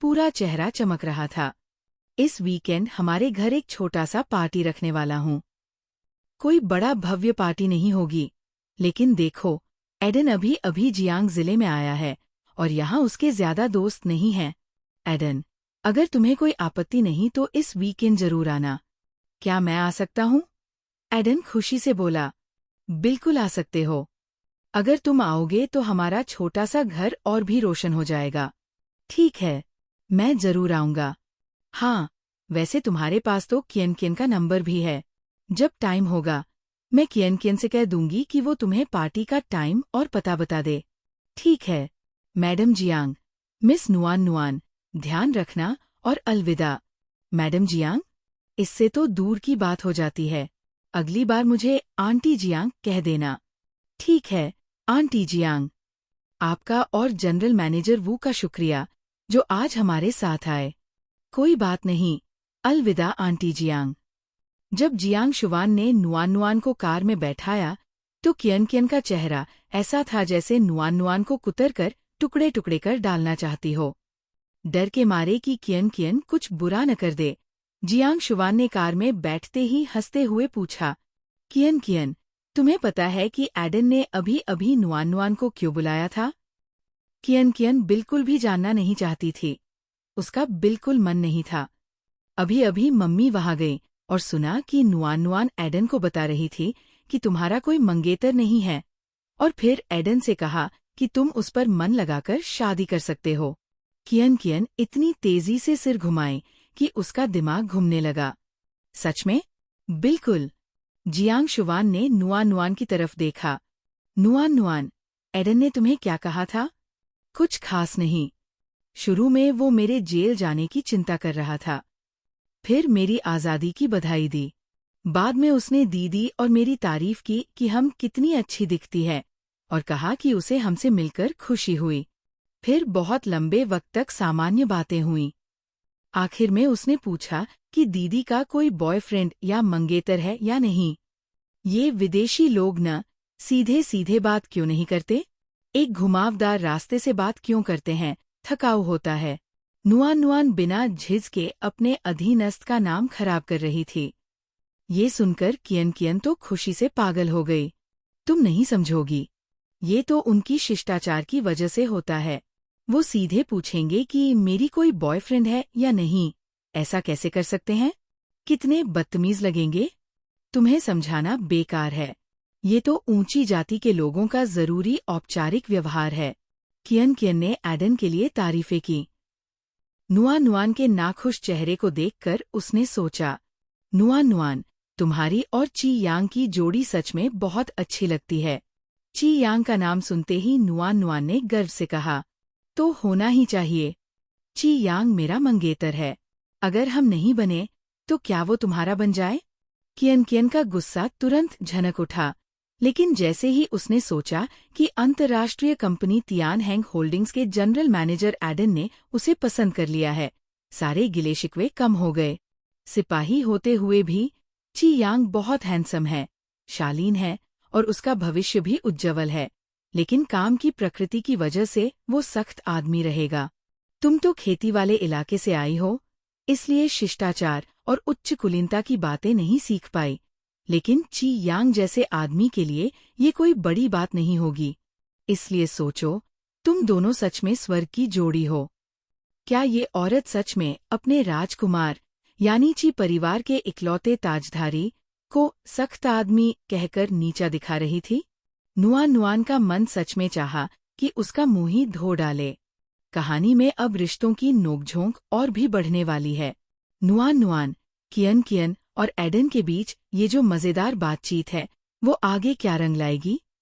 Speaker 1: पूरा चेहरा चमक रहा था। इस वीकेंड हमारे घर एक छोटा सा पार्टी रखने वाला हूँ। कोई बड़ा भव्य पार्टी नहीं होगी, लेकिन देखो, एडन अभी अभी जियांग जिले में आया है और यहाँ उसके ज्यादा दोस्त नहीं हैं। एडन, अगर तुम्हें कोई आपत्ति नहीं तो इस वीकेंड जरूर आना। क्या मैं आ सकता हूँ? एडन खुशी से बोला, बिल्कुल आ सकते हो। अगर तुम आओगे तो हमारा छोटा सा घर और भी रोशन हो जाएगा। ठीक है, मैं जरूर आऊंगा। हाँ, वैसे तुम्हारे पास तो कियन कियन का नंबर भी है। जब टाइम होगा मैं कियन कियन से कह दूंगी कि वो तुम्हें पार्टी का टाइम और पता बता दे। ठीक है, madam Jiang. Miss Nuwan Nuwan, ध्यान रखना और अलविदा। Madam Jiang? इससे तो दूर की बात हो जाती है। अगली बार मुझे आंटी जियांग कह देना। ठीक है, आंटी जियांग। आपका और जनरल मैनेजर वू का शुक्रिया जो आज हमारे साथ आए। कोई बात नहीं, अलविदा आंटी जियांग। जब जियांग शुवान ने नुआन नुआन को कार में बैठाया तो कियन कियन का चेहरा ऐसा था जैसे नुआन नुआन को कुतर कर टुकड़े टुकड़े कर डालना चाहती हो। डर के मारे कि कियन कियन कुछ बुरा न कर दे, जियांग शुवान ने कार में बैठते ही हंसते हुए पूछा, कियन कियन, तुम्हें पता है कि एडन ने अभी अभी नुआन नुआन को क्यों बुलाया था? कियन कियन बिल्कुल भी जानना नहीं चाहती थी। उसका बिल्कुल मन नहीं था। अभी अभी मम्मी वहां गई और सुना कि नुआन नुआन एडन को बता रही थी कि तुम्हारा कोई मंगेतर नहीं है, और फिर एडन से कहा कि तुम उस पर मन लगाकर शादी कर सकते हो। कियन कियन इतनी तेजी से सिर घुमाए कि उसका दिमाग घूमने लगा। सच में? बिल्कुल। जियांग शुवान ने नुआन नुआन की तरफ देखा। नुआन नुआन, एडन ने तुम्हें क्या कहा था? कुछ खास नहीं। शुरू में वो मेरे जेल जाने की चिंता कर रहा था। फिर मेरी आज़ादी की बधाई दी। बाद में उसने दीदी और मेरी तारीफ की कि हम कितनी अच्छी दिखती है, और कहा कि उसे हमसे मिलकर खुशी हुई। फिर बहुत लंबे वक्त तक सामान्य बातें हुईं। आखिर में उसने पूछा कि दीदी का कोई बॉयफ्रेंड या मंगेतर है या नहीं। ये विदेशी लोग न सीधे सीधे बात क्यों नहीं करते? एक घुमावदार रास्ते से बात क्यों करते हैं? थकाऊ होता है। नुआन नुआन बिना झिझके अपने अधीनस्थ का नाम खराब कर रही थी। ये सुनकर कियन कियन तो खुशी से पागल हो गई। तुम नहीं समझोगी, ये तो उनकी शिष्टाचार की वजह से होता है। वो सीधे पूछेंगे कि मेरी कोई बॉयफ्रेंड है या नहीं। ऐसा कैसे कर सकते हैं? कितने बदतमीज लगेंगे। तुम्हें समझाना बेकार है। ये तो ऊंची जाति के लोगों का जरूरी औपचारिक व्यवहार है। कियन कियन ने एडन के लिए तारीफें की। नुआन नुआन के नाखुश चेहरे को देखकर उसने सोचा, नुआन नुआन, तुम्हारी और ची यांग की जोड़ी सच में बहुत अच्छी लगती है। ची यांग का नाम सुनते ही नुआन नुआन ने गर्व से कहा, तो होना ही चाहिए। ची यांग मेरा मंगेतर है। अगर हम नहीं बने तो क्या वो तुम्हारा बन जाए? कियन कियन का गुस्सा तुरंत झनक उठा, लेकिन जैसे ही उसने सोचा कि अंतर्राष्ट्रीय कंपनी तियान हैंग होल्डिंग्स के जनरल मैनेजर एडन ने उसे पसंद कर लिया है, सारे गिले शिकवे कम हो गए। सिपाही होते हुए भी ची यांग बहुत हैंडसम है, शालीन है और उसका भविष्य भी उज्ज्वल है, लेकिन काम की प्रकृति की वजह से वो सख्त आदमी रहेगा। तुम तो खेती वाले इलाके से आई हो, इसलिए शिष्टाचार और उच्च कुलीनता की बातें नहीं सीख पाई, लेकिन ची यांग जैसे आदमी के लिए ये कोई बड़ी बात नहीं होगी। इसलिए सोचो, तुम दोनों सच में स्वर्ग की जोड़ी हो। क्या ये औरत सच में अपने राजकुमार यानी ची परिवार के इकलौते ताजधारी को सख्त आदमी कहकर नीचा दिखा रही थी? नुआन नुआन का मन सच में चाहा कि उसका मुंह ही धो डाले। कहानी में अब रिश्तों की नोकझोंक और भी बढ़ने वाली है। नुआन नुआन, कियन कियन और एडन के बीच ये जो मजेदार बातचीत है, वो आगे क्या रंग लाएगी?